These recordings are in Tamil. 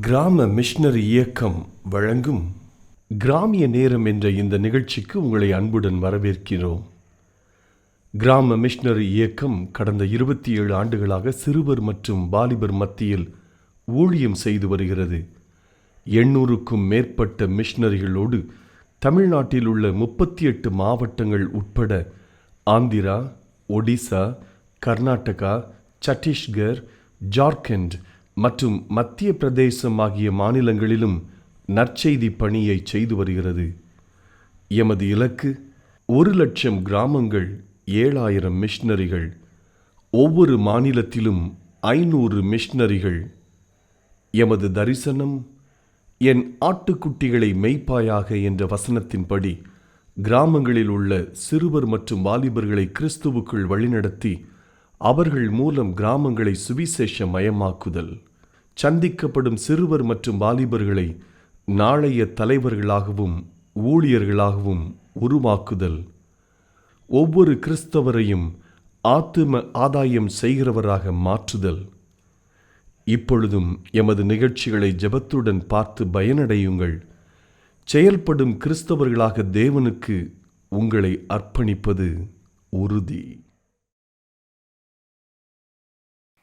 கிராம மிஷனரி இயக்கம் வழங்கும் கிராமிய நேரம் என்ற இந்த நிகழ்ச்சிக்கு உங்களை அன்புடன் வரவேற்கிறோம். கிராம மிஷனரி இயக்கம் கடந்த 27 ஆண்டுகளாக சிறுவர் மற்றும் வாலிபர் மத்தியில் ஊழியம் செய்து வருகிறது. 800க்கும் மேற்பட்ட மிஷனரிகளோடு தமிழ்நாட்டில் உள்ள 38 மாவட்டங்கள் உட்பட ஆந்திரா, ஒடிசா, கர்நாடகா, சத்தீஸ்கர், ஜார்க்கண்ட் மற்றும் மத்திய பிரதேசம் ஆகிய மாநிலங்களிலும் நற்செய்தி பணியை செய்து வருகிறது. எமது இலக்கு 1,00,000 கிராமங்கள், 7,000 மிஷனரிகள், ஒவ்வொரு மாநிலத்திலும் 500 மிஷனரிகள். எமது தரிசனம் என் ஆட்டுக்குட்டிகளை மேய்ப்பாயாக என்ற வசனத்தின்படி கிராமங்களில் உள்ள சிறுவர் மற்றும் வாலிபர்களை கிறிஸ்துவுக்குள் வழிநடத்தி அவர்கள் மூலம் கிராமங்களை சுவிசேஷ மயமாக்குதல், சந்திக்கப்படும் சிறுவர் மற்றும் வாலிபர்களை நாளைய தலைவர்களாகவும் ஊழியர்களாகவும் உருவாக்குதல், ஒவ்வொரு கிறிஸ்தவரையும் ஆத்தும ஆதாயம் செய்கிறவராக மாற்றுதல். இப்பொழுதும் எமது நிகழ்ச்சிகளை ஜெபத்துடன் பார்த்து பயனடையுங்கள். செயல்படும் கிறிஸ்தவர்களாக தேவனுக்கு உங்களை அர்ப்பணிப்பது உறுதி.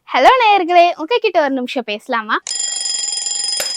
ஹலோ நேயர்களே, உங்ககிட்ட ஒரு நிமிஷம் பேசலாமா?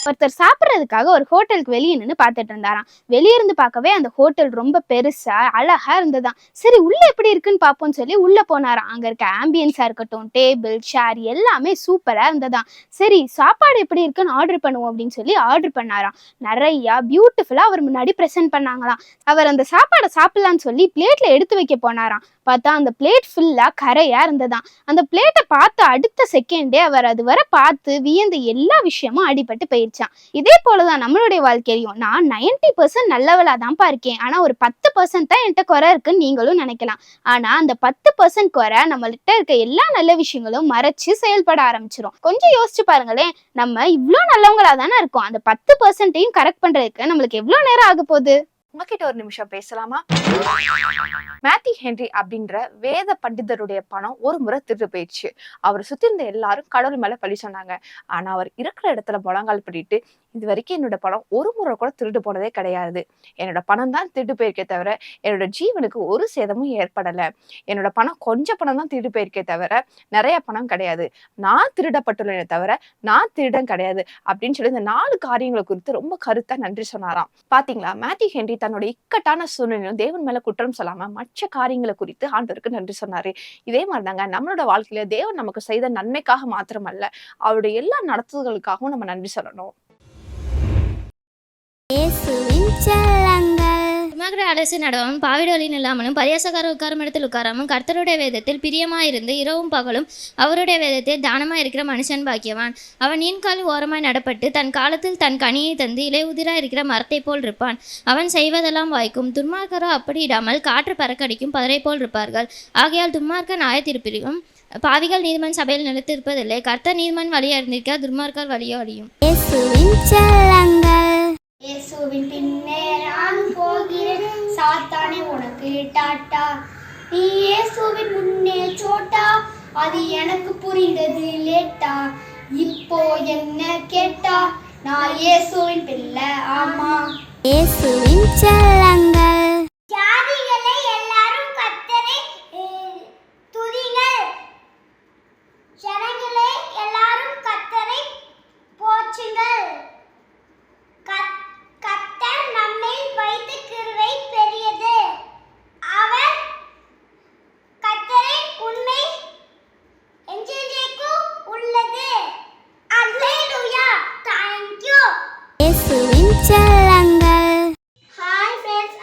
ஒருத்தர் சாப்பிட்றதுக்காக ஒரு ஹோட்டலுக்கு வெளியே நின்று பார்த்துட்டு இருந்தாராம். வெளியே இருந்து பார்க்கவே அந்த ஹோட்டல் ரொம்ப பெருசா அழகா இருந்ததாம். சரி, உள்ள எப்படி இருக்குன்னு பார்ப்போம்னு சொல்லி உள்ள போனாராம். அங்க இருக்க ஆம்பியன்ஸா இருக்கட்டும், டேபிள், சேர் எல்லாமே சூப்பரா இருந்ததாம். சரி, சாப்பாடு எப்படி இருக்குன்னு ஆர்டர் பண்ணுவோம் அப்படின்னு சொல்லி ஆர்டர் பண்ணாராம். நிறைய பியூட்டிஃபுல்லா அவர் முன்னாடி ப்ரெசென்ட் பண்ணாங்களாம். அவர் அந்த சாப்பாடை சாப்பிடலான்னு சொல்லி பிளேட்ல எடுத்து வைக்க போனாராம். பார்த்தா அந்த பிளேட் ஃபுல்லா கரையா இருந்ததாம். அந்த பிளேட்டை பார்த்து அடுத்த செகண்டே அவர் அது வரை பார்த்து வியந்த எல்லா விஷயமும் அடிபட்டு போயிடுச்சான். இதே போலதான் நம்மளுடைய வாழ்க்கையிலையும் நான் 90% நல்லவளா தான்ப்பா இருக்கேன், ஆனா ஒரு 10% தான் என்கிட்ட குறை இருக்குன்னு நீங்களும் நினைக்கலாம். ஆனா அந்த 10% குறை நம்மள்கிட்ட இருக்க எல்லா நல்ல விஷயங்களும் மறைச்சு செயல்பட ஆரம்பிச்சிடும். கொஞ்சம் யோசிச்சு பாருங்களேன், நம்ம இவ்வளோ நல்லவங்களா தானே இருக்கோம். அந்த 10%ஐயும் கரெக்ட் பண்றதுக்கு நம்மளுக்கு எவ்வளவு நேரம் ஆக போகுது? உங்ககிட்ட ஒரு நிமிஷம் பேசலாமா? மேத்யூ ஹென்றி அப்படின்ற வேத பண்டிதருடைய பணம் ஒரு முறை திருட்டு போயிடுச்சு. அவர் சுத்தி இருந்த எல்லாரும் கடவுள் மேல பழி சொன்னாங்க. ஆனா அவர் இருக்கிற இடத்துல முழங்கால் பண்ணிட்டு, இது வரைக்கும் என்னோட பணம் ஒரு முறை கூட திருட்டு போனதே கிடையாது. என்னோட பணம் தான் திருட்டு போயிருக்கே தவிர என்னோட ஜீவனுக்கு ஒரு சேதமும் ஏற்படல. என்னோட பணம் கொஞ்சம் பணம் தான் திருட்டு போயிருக்கே தவிர நிறைய பணம் கிடையாது. நான் திருடப்பட்டுள்ளேனே தவிர நான் திருடன் கிடையாது அப்படின்னு சொல்லி இந்த 4 காரியங்களை குறித்து ரொம்ப கருத்தா நன்றி சொன்னாராம். பாத்தீங்களா, மேத்யூ ஹென்றி தன்னோட இக்கட்டான சூழ்நிலையும் தேவன் மேல குற்றம் சொல்லாம மற்ற காரியங்களை குறித்து ஆண்டவருக்கு நன்றி சொன்னாரு. இதே மாதிரிதாங்க நம்மளோட வாழ்க்கையில தேவன் நமக்கு செய்த நன்மைக்காக மாத்திரமல்ல, அவருடைய எல்லா நடத்துதல்களுக்காகவும் நம்ம நன்றி சொல்லணும். அரசு நடவாமல் பாவிடொலின் இல்லாமலும் பரியாசக்கார உட்காரும் இடத்தில் உட்காராமல் கர்த்தருடைய வேதத்தில் பிரியமாயிருந்து இரவும் பகலும் அவருடைய வேதத்தில் தானமாக இருக்கிற மனுஷன் பாக்கியவான். அவன் நீன்கால் ஓரமாய் நடப்பட்டு தன் காலத்தில் தன் கனியை தந்து இலையுதிராக இருக்கிற மரத்தை போல் இருப்பான். அவன் செய்வதெல்லாம் வாய்க்கும். துன்மார்க்கரோ அப்படி இடாமல் காற்று பறக்கடிக்கும் பதரை போல் இருப்பார்கள். ஆகையால் துன்மார்க்க நியாயத்தீர்ப்பிலும் பாவிகள் நீதிமன் சபையில் நிலைத்திருப்பதில்லை. கர்த்தர் நீதிமன் வழியா இருந்திருக்க துன்மார்க்கர் வழியோ அழியும். இயேசுவின் பின்னே நான் போகிறேன், சாத்தானே உனக்கு டாட்டா. நீ இயேசுவின் முன்னே சோட்டா, அது எனக்கு புரிந்தது லேட்டா. இப்போ என்ன கேட்டா, நான் இயேசுவின் பிள்ளை, ஆமா. இயேசுவின் செல்லங்கள். ஜாதிகளே எல்லாரும் கர்த்தரை துதிங்கள், ஜனங்களே எல்லாரும் கர்த்தரை போற்றுங்கள். கர்த்தர் நம்மில் வைத்த கிருபை பெரியது. அவர் கர்த்தரின் உண்மை என்றென்றைக்கும் உள்ளது. அல்லேலூயா. Thank you. இயேசுவின் செல்லங்கள். Hi friends,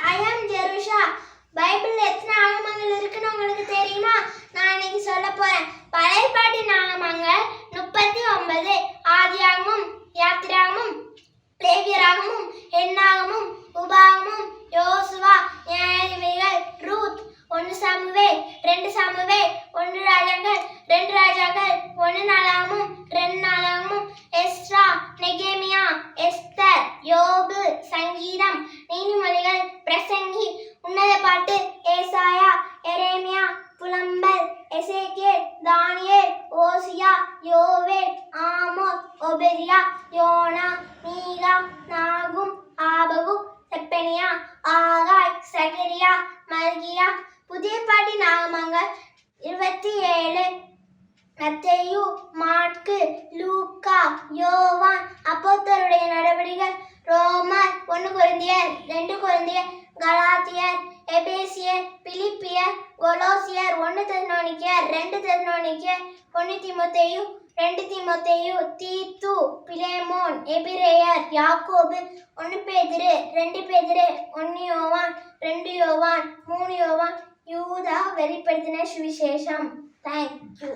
2 கொரிந்தியர், கலாத்தியர், எபேசியர், பிலிப்பியர், கொலோசியர், 1 தெசலோனிக்கேயர், 2 தெசலோனிக்கேயர், 1 தீமோத்தேயு, 2 தீமோத்தேயு, தீத்து, பிலேமோன், எபிரேயர், யாக்கோபு, 1 பேதுரு, 2 பேதுரு, 1 யோவான், 2 யோவான், 3 யோவான், யூதா வெளிப்படுத்தின சுவிசேஷம். தேங்க்யூ.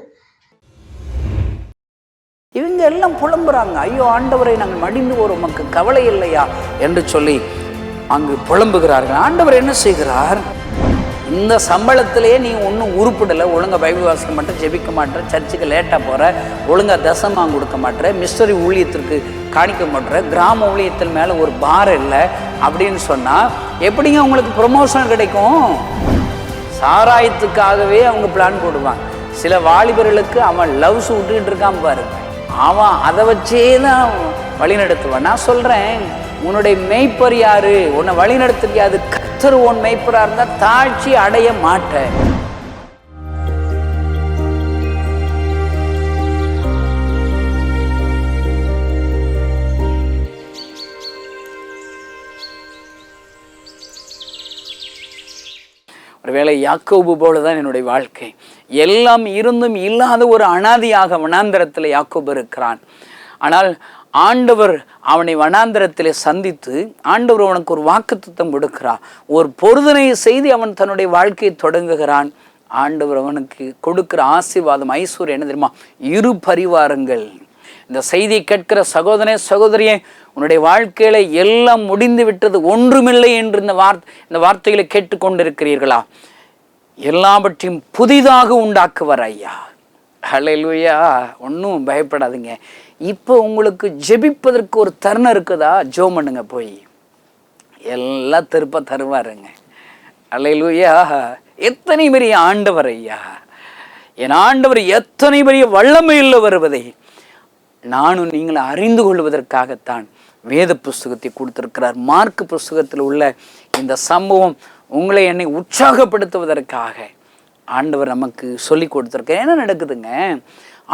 இவங்க எல்லாம் புலம்புறாங்க, ஐயோ ஆண்டவரை நாங்கள் மடிந்து ஒரு உமக்கு கவலை இல்லையா என்று சொல்லி அங்கு புலம்புகிறார்கள். ஆண்டவர் என்ன செய்கிறார்? இந்த சம்பளத்திலேயே நீ ஒன்றும் உருப்பிடலை, ஒழுங்காக பைபிள் வாசிக்க மாட்டேன், ஜெபிக்க மாட்டேன், சர்ச்சுக்கு லேட்டாக போகிற, ஒழுங்காக தசமாக கொடுக்க மாட்டேன், மிஸ்டரி ஊழியத்திற்கு காணிக்க மாட்டேன், கிராம ஊழியத்தின் மேலே ஒரு பாரம் இல்லை அப்படின்னு சொன்னால் எப்படிங்க உங்களுக்கு ப்ரொமோஷன் கிடைக்கும்? சாராயத்துக்காகவே அவங்க பிளான் போடுவாங்க. சில வாலிபர்களுக்கு அவன் லவ்ஸ் விட்டுக்கிட்டு இருக்கான் பாருங்க, அவன் அதை வச்சே தான் வழிநடத்துவான். நான் சொல்கிறேன், உன்னுடைய மெய்ப்பர் யாரு? உன்னை வழிநடத்துக்கு அது கர்த்தர் உன் மெய்ப்பராக இருந்தால் தாழ்ச்சி அடைய மாட்டேன். ஒருவேளை யாக்கோபு போல தான் என்னுடைய வாழ்க்கை. எல்லாம் இருந்தும் இல்லாத ஒரு அனாதியாக வனாந்தரத்தில் யாக்கோபு இருக்கிறான். ஆனால் ஆண்டவர் அவனை வனாந்தரத்தில் சந்தித்து ஆண்டவர் அவனுக்கு ஒரு வாக்குத்தத்தம் கொடுக்கிறார். ஒரு பொருதனை செய்து அவன் தன்னுடைய வாழ்க்கையை தொடங்குகிறான். ஆண்டவர் அவனுக்கு கொடுக்கிற ஆசீர்வாதம் ஐஸ்வர்யம் என்ன தெரியுமா? 2 பரிவாரங்கள். இந்த செய்தியை கேட்கிற சகோதரனே சகோதரியே, உன்னுடைய வாழ்க்கையில எல்லாம் முடிந்து விட்டது, ஒன்றுமில்லை என்று இந்த வார்த்தைகளை கேட்டுக்கொண்டிருக்கிறீர்களா? எல்லாவற்றையும் புதிதாக உண்டாக்குவார் ஐயா. ஹல்லேலூயா. ஒன்றும் பயப்படாதீங்க. இப்போ உங்களுக்கு ஜெபிப்பதற்கு ஒரு தருணம் இருக்குதா? ஜெபம் பண்ணுங்க, போய் எல்லாம் திருப்ப தருவாருங்க. ஹல்லேலூயா. எத்தனை பெரிய ஆண்டவர் ஐயா! என் ஆண்டவர் எத்தனை பெரிய வல்லமையுள்ள வருவதை நானும் நீங்களும் அறிந்து கொள்வதற்காகத்தான் வேத புஸ்தகத்தை கொடுத்திருக்கிறார். மார்க் புஸ்தகத்தில் உள்ள இந்த சம்பவம் உங்களை என்னை உற்சாகப்படுத்துவதற்காக ஆண்டவர் நமக்கு சொல்லி கொடுத்துருக்கார். என்ன நடக்குதுங்க?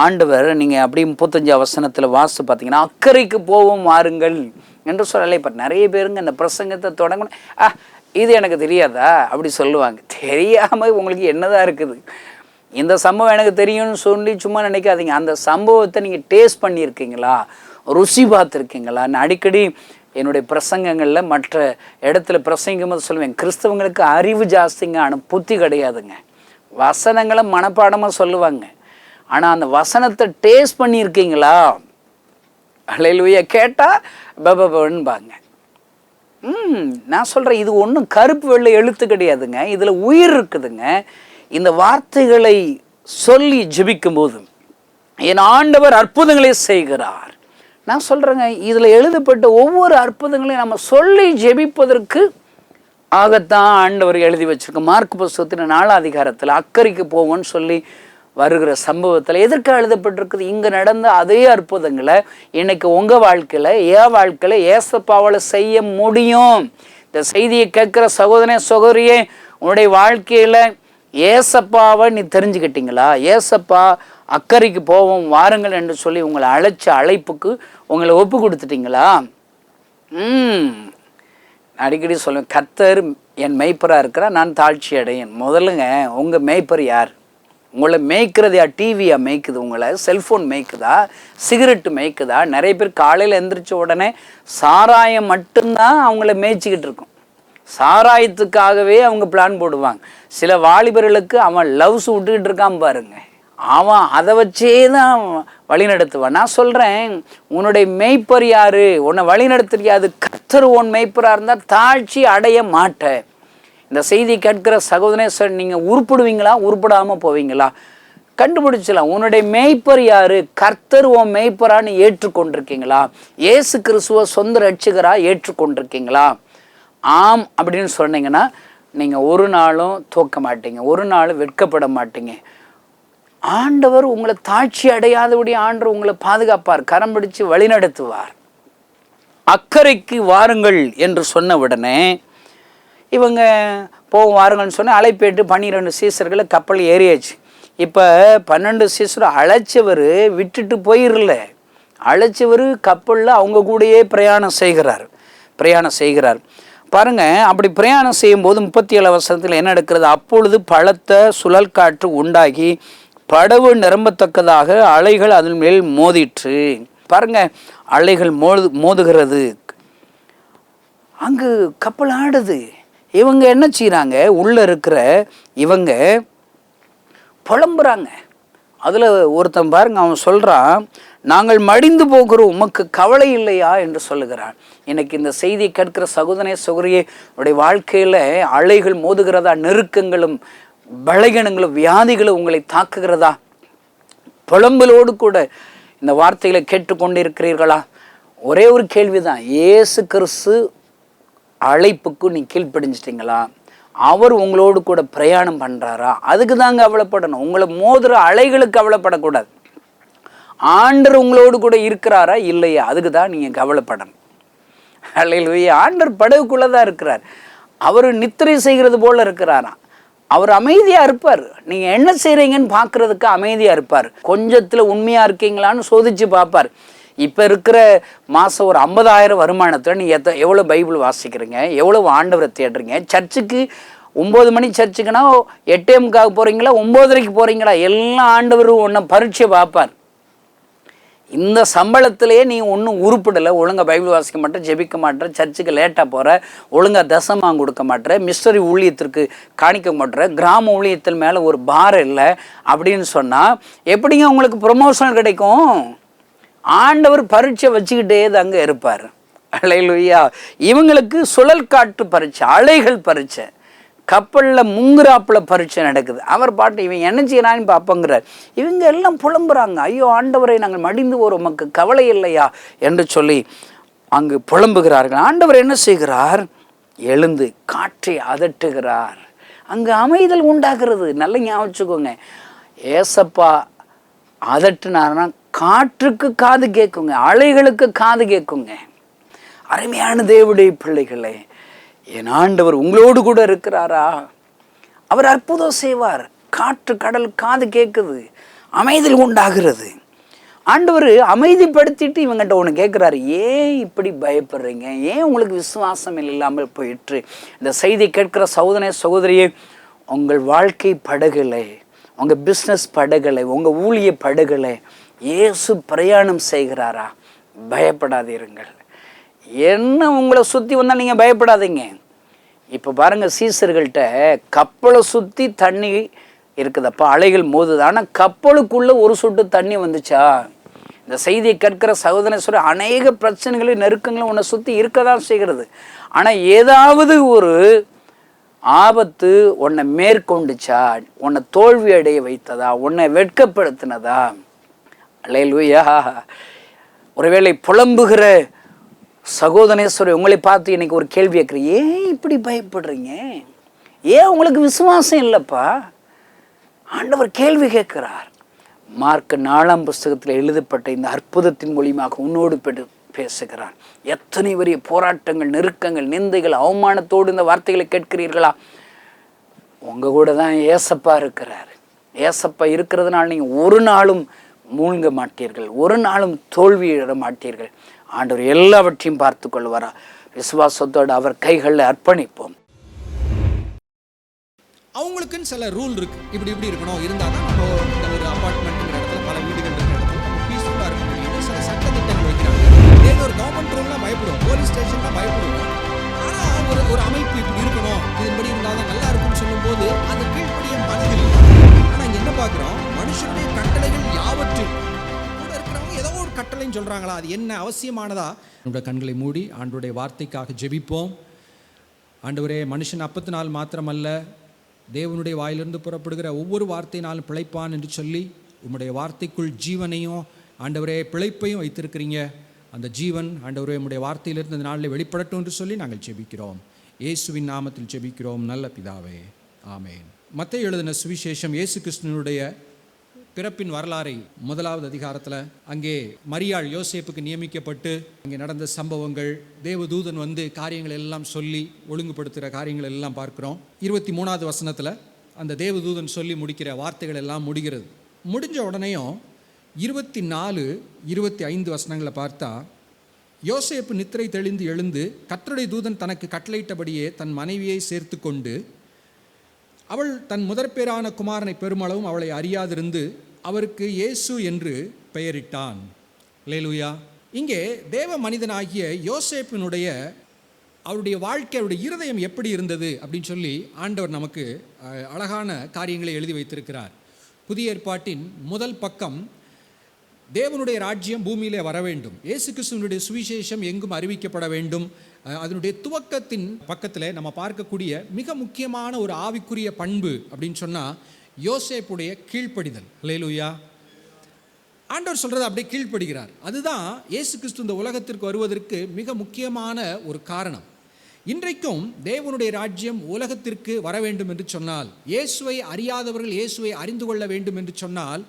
ஆண்டவர் நீங்கள் அப்படி 35 வசனத்தில் வாசித்து பார்த்தீங்கன்னா, அக்கறைக்கு போவோம் வாருங்கள் என்று சொல்லலை. இப்போ நிறைய பேருங்க இந்த பிரசங்கத்தை தொடங்கணும், இது எனக்கு தெரியாதா அப்படி சொல்லுவாங்க. தெரியாமல் உங்களுக்கு என்னதான் இருக்குது? இந்த சம்பவம் எனக்கு தெரியும்னு சொல்லி சும்மா நினைக்காதீங்க. அந்த சம்பவத்தை நீங்கள் டேஸ்ட் பண்ணியிருக்கீங்களா, ருசி பார்த்துருக்கீங்களா? நான் அடிக்கடி என்னுடைய பிரசங்கங்களில் மற்ற இடத்துல பிரசங்கும் போது சொல்லுவேன், கிறிஸ்தவங்களுக்கு அறிவு ஜாஸ்திங்க, ஆனால் புத்தி கிடையாதுங்க. வசனங்களை மனப்பாடமாக சொல்லுவாங்க, ஆனால் அந்த வசனத்தை டேஸ்ட் பண்ணியிருக்கீங்களா? ஹல்லேலூயா. கேட்டால் பபன்பாங்க. நான் சொல்கிறேன், இது ஒன்றும் கருப்பு வெள்ளை எழுத்து கிடையாதுங்க, இதில் உயிர் இருக்குதுங்க. இந்த வார்த்தைகளை சொல்லி ஜெபிக்கும் போது என் ஆண்டவர் அற்புதங்களை செய்கிறார். நான் சொல்கிறேங்க, இதில் எழுதப்பட்ட ஒவ்வொரு அற்புதங்களையும் நம்ம சொல்லி ஜெபிப்பதற்கு ஆகத்தான் ஆண்டவர் எழுதி வச்சிருக்க. மார்க் புஸ்தகத்தின் 4 அதிகாரத்தில் அக்கறைக்கு போவோன்னு சொல்லி வருகிற சம்பவத்தில் எதற்காக எழுதப்பட்டிருக்குது? இங்கே நடந்த அதே அற்புதங்களை இன்னைக்கு உங்கள் வாழ்க்கையில், என் வாழ்க்கையில் ஏசப்பாவால் செய்ய முடியும். இந்த செய்தியை கேட்குற சகோதரனே சகோதரியே, உன்னுடைய வாழ்க்கையில் ஏசப்பாவை நீ தெரிஞ்சுக்கிட்டீங்களா? ஏசப்பா அக்கறைக்கு போவோம் வாருங்கள் என்று சொல்லி உங்களை அழைச்ச அழைப்புக்கு உங்களை ஒப்பு கொடுத்துட்டீங்களா? அடிக்கடி சொல்லுவேன், கர்த்தர் என் மேய்ப்பராக இருக்கிறார், நான் தாழ்ச்சி அடையேன். முதல்லுங்க, உங்கள் மேய்ப்பர் யார்? உங்களை மேய்க்கிறது யார்? டிவியா மேய்க்குது உங்களை? செல்ஃபோன் மேய்க்குதா? சிகரெட்டு மேய்க்குதா? நிறைய பேர் காலையில் எந்திரிச்ச உடனே சாராயம் மட்டும்தான் அவங்கள மேய்ச்சிக்கிட்டு இருக்கும். சாராயத்துக்காகவே அவங்க பிளான் போடுவாங்க. சில வாலிபர்களுக்கு அவன் லவ்ஸ் விட்டுக்கிட்டு இருக்கான் பாருங்க, அவன் அதை வச்சே தான் வழி நடத்துவான். நான் சொல்கிறேன், உன்னுடைய மெய்ப்பர் யாரு? உன்னை வழி நடத்துறியாது கர்த்தர் உன் மெய்ப்பராக இருந்தால் தாழ்ச்சி அடைய மாட்டேன். இந்த செய்தி கேட்கிற சகோதரனே சார், நீங்கள் உருப்பிடுவீங்களா, உருப்பிடாமல் போவீங்களா? கண்டுபிடிச்சலாம். உன்னுடைய மெய்ப்பர் யாரு? கர்த்தர் உன் மெய்ப்பரான்னு ஏற்றுக்கொண்டிருக்கீங்களா? இயேசு கிறிஸ்துவ சொந்த ரட்சகரா ஏற்றுக்கொண்டிருக்கீங்களா? ஆம் அப்படின்னு சொன்னீங்கன்னா நீங்கள் ஒரு நாளும் தோக்க மாட்டீங்க, ஒரு நாளும் வெட்கப்பட மாட்டீங்க. ஆண்டவர் உங்களை தாழ்ச்சி அடையாதபடி ஆண்டவர் உங்களை பாதுகாப்பார், கரம் பிடிச்சு வழி நடத்துவார். அக்கறைக்கு வாருங்கள் என்று சொன்ன உடனே இவங்க போவோம் வாருங்கள்னு சொன்னால் அழைப்பேட்டு 12 சீசர்களை கப்பல் ஏறியாச்சு. இப்போ 12 சீசர் அழைச்சவர் விட்டுட்டு போயிடல, அழைச்சவர் கப்பலில் அவங்க கூடயே பிரயாணம் செய்கிறார். பாருங்க, அப்படி பிரயாணம் செய்யும்போது 37 வசனத்தில் என்ன நடக்கிறது? அப்பொழுது பலத்த சுழல் காற்று உண்டாகி படவு நிரம்பத்தக்கதாக அலைகள் அதன் மேல் மோதிற்று. பாருங்க, அலைகள் மோதுகிறது, அங்கு கப்பல் ஆடுது. இவங்க என்ன செய்கிறாங்க? உள்ள இருக்கிற இவங்க புலம்புறாங்க. அதில் ஒருத்தன் பாருங்க, அவன் சொல்கிறான், நாங்கள் மடிந்து போகிறோம், உமக்கு கவலை இல்லையா என்று சொல்லுகிறான். இன்னைக்கு இந்த செய்தியை கேட்கிற சகோதரனே சகோதரியே, உடைய வாழ்க்கையில் அலைகள் மோதுகிறதா? நெருக்கங்களும் பலகீனங்களும் வியாதிகளும் உங்களை தாக்குகிறதா? புலம்பலோடு கூட இந்த வார்த்தைகளை கேட்டுக்கொண்டிருக்கிறீர்களா? ஒரே ஒரு கேள்விதான், இயேசு கிறிஸ்து அழைப்புக்கு நீ கீழ்ப்படிஞ்சிட்டிங்களா? அவர் உங்களோடு கூட பிரயாணம் பண்ணுறாரா? அதுக்கு தாங்க கவலைப்படணும். உங்களை மோதுற அலைகளுக்கு கவலைப்படக்கூடாது. ஆண்டவர் உங்களோடு கூட இருக்கிறாரா இல்லையா, அதுக்கு தான் நீங்கள் கவலைப்படணும். அல்லேலூயா. ஆண்டவர் படகுக்குள்ளே தான் இருக்கிறார். அவர் நித்திரை செய்கிறது போல் இருக்கிறாராம். அவர் அமைதியாக இருப்பார். நீங்கள் என்ன செய்கிறீங்கன்னு பார்க்குறதுக்கு அமைதியாக இருப்பார். கொஞ்சத்தில் உண்மையாக இருக்கீங்களான்னு சோதித்து பார்ப்பார். இப்போ இருக்கிற மாதம் ஒரு 50,000 வருமானத்தில் நீங்கள் எவ்வளோ பைபிள் வாசிக்கிறீங்க, எவ்வளோ ஆண்டவரை தேடுறீங்க? சர்ச்சுக்கு 9 மணி சர்ச்சுக்குன்னா 8 போகிறீங்களா, 9:30 போகிறீங்களா? எல்லாம் ஆண்டவர் ஒன்றை பரீட்சை பார்ப்பார். இந்த சம்பளத்திலேயே நீ ஒன்றும் உருப்பிடலை, ஒழுங்காக பைபிள் வாசிக்க மாட்டேன், ஜெபிக்க மாட்டேன், சர்ச்சுக்கு லேட்டாக போகிற, ஒழுங்காக தசமாக கொடுக்க மாட்டேன், மிஸ்டரி ஊழியத்திற்கு காணிக்க மாட்டேன், கிராம ஊழியத்தில் மேலே ஒரு பாரம் இல்லை அப்படின்னு சொன்னால் எப்படிங்க உங்களுக்கு ப்ரொமோஷன் கிடைக்கும்? ஆண்டவர் பரீட்சை வச்சுக்கிட்டே தாங்க இருப்பார். அல்லேலூயா. இவங்களுக்கு சுழல் காற்று பரீட்சை, அலைகள் பரீட்சை, கப்பலில் முங்குறாப்பில் பரீட்சை நடக்குது. அவர் பாட்டு இவன் என்ன செய்யறான்னு பார்ப்பங்கிறார். இவங்க எல்லாம் புலம்புறாங்க, ஐயோ ஆண்டவரை நாங்கள் மடிந்து ஒரு உமக்கு கவலை இல்லையா என்று சொல்லி அங்கு புலம்புகிறார்கள். ஆண்டவர் என்ன செய்கிறார்? எழுந்து காற்றை அதட்டுகிறார். அங்கு அமைதல் உண்டாகிறது. நல்ல ஞாபகம் வச்சுக்கோங்க, ஏசப்பா அதட்டுனார்னா காற்றுக்கு காது கேட்குங்க, அலைகளுக்கு காது கேட்குங்க. அருமையான தேவனுடைய பிள்ளைகளே, என் ஆண்டவர் உங்களோடு கூட இருக்கிறாரா? அவர் அற்புதம் செய்வார். காற்று கடல் காது கேட்குது, அமைதல் உண்டாகிறது. ஆண்டவர் அமைதிப்படுத்திட்டு இவங்கிட்ட ஒன்று கேட்குறாரு, ஏன் இப்படி பயப்படுறீங்க? ஏன் உங்களுக்கு விசுவாசம் இல்லாமல் போயிட்டு? இந்த செய்தி கேட்கிற சகோதரனே சகோதரியே, உங்கள் வாழ்க்கை படகுகளை, உங்கள் பிஸ்னஸ் படகுகளை, உங்கள் ஊழிய படகுகளை இயேசு பிரயாணம் செய்கிறாரா? பயப்படாதீர்கள். என்ன உங்களை சுற்றி வந்தால் நீங்கள் பயப்படாதீங்க. இப்போ பாருங்கள், சீசர்கள்ட்ட கப்பலை சுற்றி தண்ணி இருக்குதப்பா, அலைகள் மோதுது, ஆனால் கப்பலுக்குள்ளே ஒரு சொட்டு தண்ணி வந்துச்சா? இந்த செய்தியை கேட்கிற சகோதரன் அநேக பிரச்சனைகளும் நெருக்கங்களும் உன்னை சுற்றி இருக்க தான் செய்கிறது. ஆனால் ஏதாவது ஒரு ஆபத்து உன்னை மேற்கொண்டுச்சா? உன்னை தோல்வி அடைய வைத்ததா? உன்னை வெட்கப்படுத்தினதா? அல்லேலூயா. ஒருவேளை புலம்புகிற சகோதரேஸ்வரி உங்களை பார்த்து இன்னைக்கு ஒரு கேள்வி கேட்குறேன், ஏன் இப்படி பயப்படுறீங்க? ஏன் உங்களுக்கு விசுவாசம் இல்லைப்பா? ஆண்டவர் கேள்வி கேட்கிறார். மார்க் 4ஆம் புஸ்தகத்தில் எழுதப்பட்ட இந்த அற்புதத்தின் மூலியமாக உன்னோடு பேசுகிறார். எத்தனை பெரிய போராட்டங்கள், நெருக்கங்கள், நிந்தைகள், அவமானத்தோடு இந்த வார்த்தைகளை கேட்கிறீர்களா? உங்கள் கூட தான் ஏசப்பா இருக்கிறார். ஏசப்பா இருக்கிறதுனால நீங்கள் ஒரு நாளும் மூழ்க மாட்டீர்கள், ஒரு நாளும் தோல்வியிட மாட்டீர்கள். ஆண்டவர் எல்லாவற்றையும் பார்த்து கொள்வாரா? விசுவாசத்தோடு அவர் கைகளில் அர்ப்பணிப்போம். அவங்களுக்குன்னு சில ரூல் இருக்கு, இப்படி இருக்கணும், இருந்தால் தான் நம்ம இந்த ஒரு அப்பார்ட்மெண்ட்டுங்கிற இடத்துல, பல வீடுகள் இருக்கிற இடத்துல நம்ம பீஸ்ஃபுல்லாக இருக்க முடியும். சில சட்ட திட்டங்கள் வைக்கிறாங்க. ஏதோ ஒரு கவர்மெண்ட் ரூல்லாம் பயப்படுவோம், போலீஸ் ஸ்டேஷன்லாம் பயப்படுவோம். ஆனால் ஒரு அமைப்பு இப்படி இருக்கணும், இதன்படி இருந்தால் தான் நல்லா இருக்கும்னு சொல்லும்போது அது கீழ்ப்படிய மனதில். ஆனால் இங்கே என்ன பார்க்குறோம்? மனுஷனுடைய கட்டளைகள் யாவற்றில் கூட இருக்கிறவங்க ஏதோ ஒரு கட்டளைன்னு சொல்கிறாங்களா? அது என்ன அவசியமானதா? நம்முடைய கண்களை மூடி ஆண்டவருடைய வார்த்தைக்காக ஜெபிப்போம். ஆண்டவரே, மனுஷன் அப்பத்தினால் மாத்திரமல்ல, தேவனுடைய வாயிலிருந்து புறப்படுகிற ஒவ்வொரு வார்த்தையினாலும் பிழைப்பான் என்று சொல்லி உம்முடைய வார்த்தைக்குள் ஜீவனையும் ஆண்டவரே பிழைப்பையும் வைத்திருக்கிறீங்க. அந்த ஜீவன் ஆண்டவரே உம்முடைய வார்த்தையிலிருந்து இந்த நாளில் வெளிப்படட்டும் என்று சொல்லி நாங்கள் ஜெபிக்கிறோம். இயேசுவின் நாமத்தில் ஜெபிக்கிறோம் நல்ல பிதாவே, ஆமேன். மத்தேயு எழுதின சுவிசேஷம் இயேசு கிறிஸ்துவினுடைய பிறப்பின் வரலாறை 1வது அதிகாரத்தில் அங்கே மரியாள் யோசேப்புக்கு நியமிக்கப்பட்டு அங்கே நடந்த சம்பவங்கள், தேவதூதன் வந்து காரியங்கள் எல்லாம் சொல்லி ஒழுங்குபடுத்துகிற காரியங்கள் எல்லாம் பார்க்குறோம். 23வது வசனத்தில் அந்த தேவதூதன் சொல்லி முடிக்கிற வார்த்தைகள் எல்லாம் முடிகிறது. முடிஞ்ச உடனேயும் 24, 25 வசனங்களை பார்த்தா யோசேப்பு நித்திரை தெளிந்து எழுந்து கர்த்தருடைய தூதன் தனக்கு கட்டளையிட்டபடியே தன் மனைவியை சேர்த்து கொண்டு அவள் தன் முதற்பேரான குமாரனை பெருமளவும் அவளை அறியாதிருந்து அவருக்கு இயேசு என்று பெயரிட்டான். அல்லேலூயா. இங்கே தேவ மனிதனாகிய யோசேப்பினுடைய அவருடைய வாழ்க்கை, அவருடைய இருதயம் எப்படி இருந்தது அப்படின்னு சொல்லி ஆண்டவர் நமக்கு அழகான காரியங்களை எழுதி வைத்திருக்கிறார். புதிய ஏற்பாட்டின் முதல் பக்கம் தேவனுடைய ராஜ்யம் பூமியிலே வர வேண்டும், இயேசு கிறிஸ்துவனுடைய சுவிசேஷம் எங்கும் அறிவிக்கப்பட வேண்டும். அதனுடைய துவக்கத்தின் பக்கத்தில் நம்ம பார்க்கக்கூடிய மிக முக்கியமான ஒரு ஆவிக்குரிய பண்பு அப்படின்னு சொன்னால் யோசேப்புடைய கீழ்ப்படிதல். அல்லேலூயா. ஆண்டவர் சொல்கிறத அப்படியே கீழ்ப்படுகிறார். அதுதான் இயேசு கிறிஸ்து இந்த உலகத்திற்கு வருவதற்கு மிக முக்கியமான ஒரு காரணம். இன்றைக்கும் தேவனுடைய ராஜ்யம் உலகத்திற்கு வர வேண்டும் என்று சொன்னால், இயேசுவை அறியாதவர்கள் இயேசுவை அறிந்து கொள்ள வேண்டும் என்று சொன்னால்,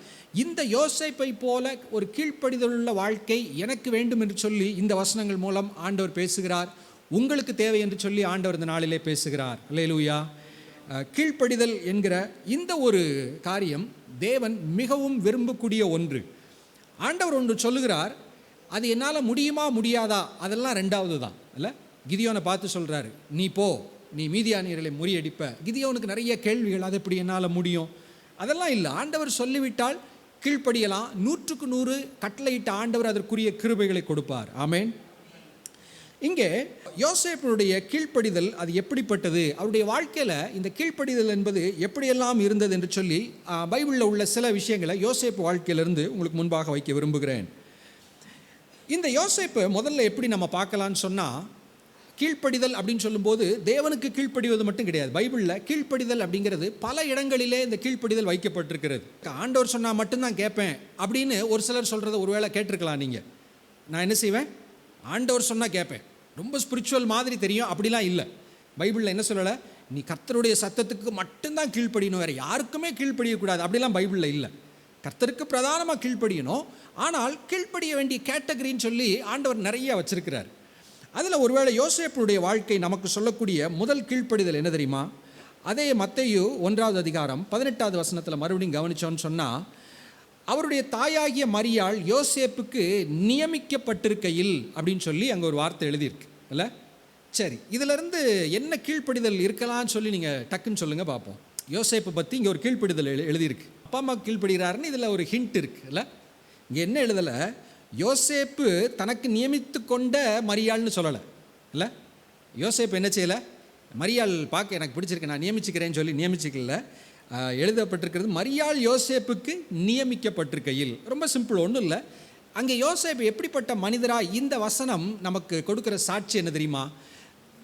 இந்த யோசேப்பை போல ஒரு கீழ்ப்படிதலுள்ள வாழ்க்கை எனக்கு வேண்டும் என்று சொல்லி இந்த வசனங்கள் மூலம் ஆண்டவர் பேசுகிறார். உங்களுக்கு தேவை என்று சொல்லி ஆண்டவர் இந்த நாளிலே பேசுகிறார். அல்லேலூயா. கீழ்ப்படிதல் என்கிற இந்த ஒரு காரியம் தேவன் மிகவும் விரும்பக்கூடிய ஒன்று. ஆண்டவர் ஒன்று சொல்லுகிறார், அது என்னால் முடியுமா முடியாதா அதெல்லாம் ரெண்டாவது தான். இல்லை, கிதியோனை பார்த்து சொல்கிறாரு, நீ போ, நீ மீதியானியர்களை முறியடிப்ப. கிதியோனுக்கு நிறைய கேள்விகள், அது எப்படி என்னால் முடியும், அதெல்லாம் இல்லை. ஆண்டவர் சொல்லிவிட்டால் கீழ்ப்படியலாம். 100க்கு 100 கட்டளையிட்ட ஆண்டவர் அதற்குரிய கிருபைகளை கொடுப்பார். ஆமேன். இங்கே யோசேப்பினுடைய கீழ்ப்படிதல் அது எப்படிப்பட்டது, அவருடைய வாழ்க்கையில் இந்த கீழ்ப்படிதல் என்பது எப்படியெல்லாம் இருந்தது என்று சொல்லி பைபிளில் உள்ள சில விஷயங்களை யோசேப்பு வாழ்க்கையிலிருந்து உங்களுக்கு முன்பாக வைக்க விரும்புகிறேன். இந்த யோசேப்பு முதல்ல எப்படி நம்ம பார்க்கலான்னு சொன்னால், கீழ்ப்படிதல் அப்படின்னு சொல்லும்போது தேவனுக்கு கீழ்ப்படிவது மட்டும் கிடையாது. பைபிளில் கீழ்ப்படிதல் அப்படிங்கிறது பல இடங்களிலே இந்த கீழ்ப்படிதல் வைக்கப்பட்டிருக்கிறது. ஆண்டவர் சொன்னால் மட்டும்தான் கேட்பேன் அப்படின்னு ஒரு சிலர் சொல்கிறத ஒருவேளை கேட்டிருக்கலாம். நீங்கள், நான் என்ன செய்வேன், ஆண்டவர் சொன்னால் கேட்பேன், ரொம்ப ஸ்பிரிச்சுவல் மாதிரி தெரியும், அப்படிலாம் இல்லை. பைபிளில் என்ன சொல்லலை, நீ கர்த்தருடைய சத்தத்துக்கு மட்டும்தான் கீழ்ப்படியணும், வேறு யாருக்குமே கீழ்ப்படியக்கூடாது, அப்படிலாம் பைபிளில் இல்லை. கர்த்தருக்கு பிரதானமாக கீழ்ப்படியணும். ஆனால் கீழ்ப்படிய வேண்டிய கேட்டகரின்னு சொல்லி ஆண்டவர் நிறைய வச்சிருக்கிறார். அதில் ஒருவேளை யோசேப்புடைய வாழ்க்கை நமக்கு சொல்லக்கூடிய முதல் கீழ்ப்படிதல் என்ன தெரியுமா? அதே மத்தேயு 1வது அதிகாரம் 18வது வசனத்தில் மறுபடியும் கவனிச்சோன்னு சொன்னால், அவருடைய தாயாகிய மரியாள் யோசேப்புக்கு நியமிக்கப்பட்டிருக்கையில் அப்படின்னு சொல்லி அங்கே ஒரு வார்த்தை எழுதியிருக்கு. இல்லை, சரி, இதிலிருந்து என்ன கீழ்ப்படிதல் இருக்கலாம்னு சொல்லி நீங்கள் டக்குன்னு சொல்லுங்கள் பார்ப்போம். யோசேப்பை பற்றி இங்கே ஒரு கீழ்ப்படிதல் எழுதியிருக்கு. அப்பா அம்மா கீழ்ப்படுகிறாருன்னு இதில் ஒரு ஹிண்ட் இருக்குது. இல்லை, இங்கே என்ன எழுதலை, யோசேப்பு தனக்கு நியமித்து கொண்ட மரியாள்னு சொல்லலை. இல்லை, யோசேப்பு என்ன செய்யலை, மரியாள் பார்க்க எனக்கு பிடிச்சிருக்கு நான் நியமிச்சுக்கிறேன்னு சொல்லி நியமிச்சிக்கல. எழுதப்பட்டிருக்கிறது மரியாள் யோசேப்புக்கு நியமிக்கப்பட்டிருக்கையில். ரொம்ப சிம்பிள், ஒன்றும் இல்லை. அங்கே யோசேப்பு எப்படிப்பட்ட மனிதராக, இந்த வசனம் நமக்கு கொடுக்குற சாட்சி என்ன தெரியுமா?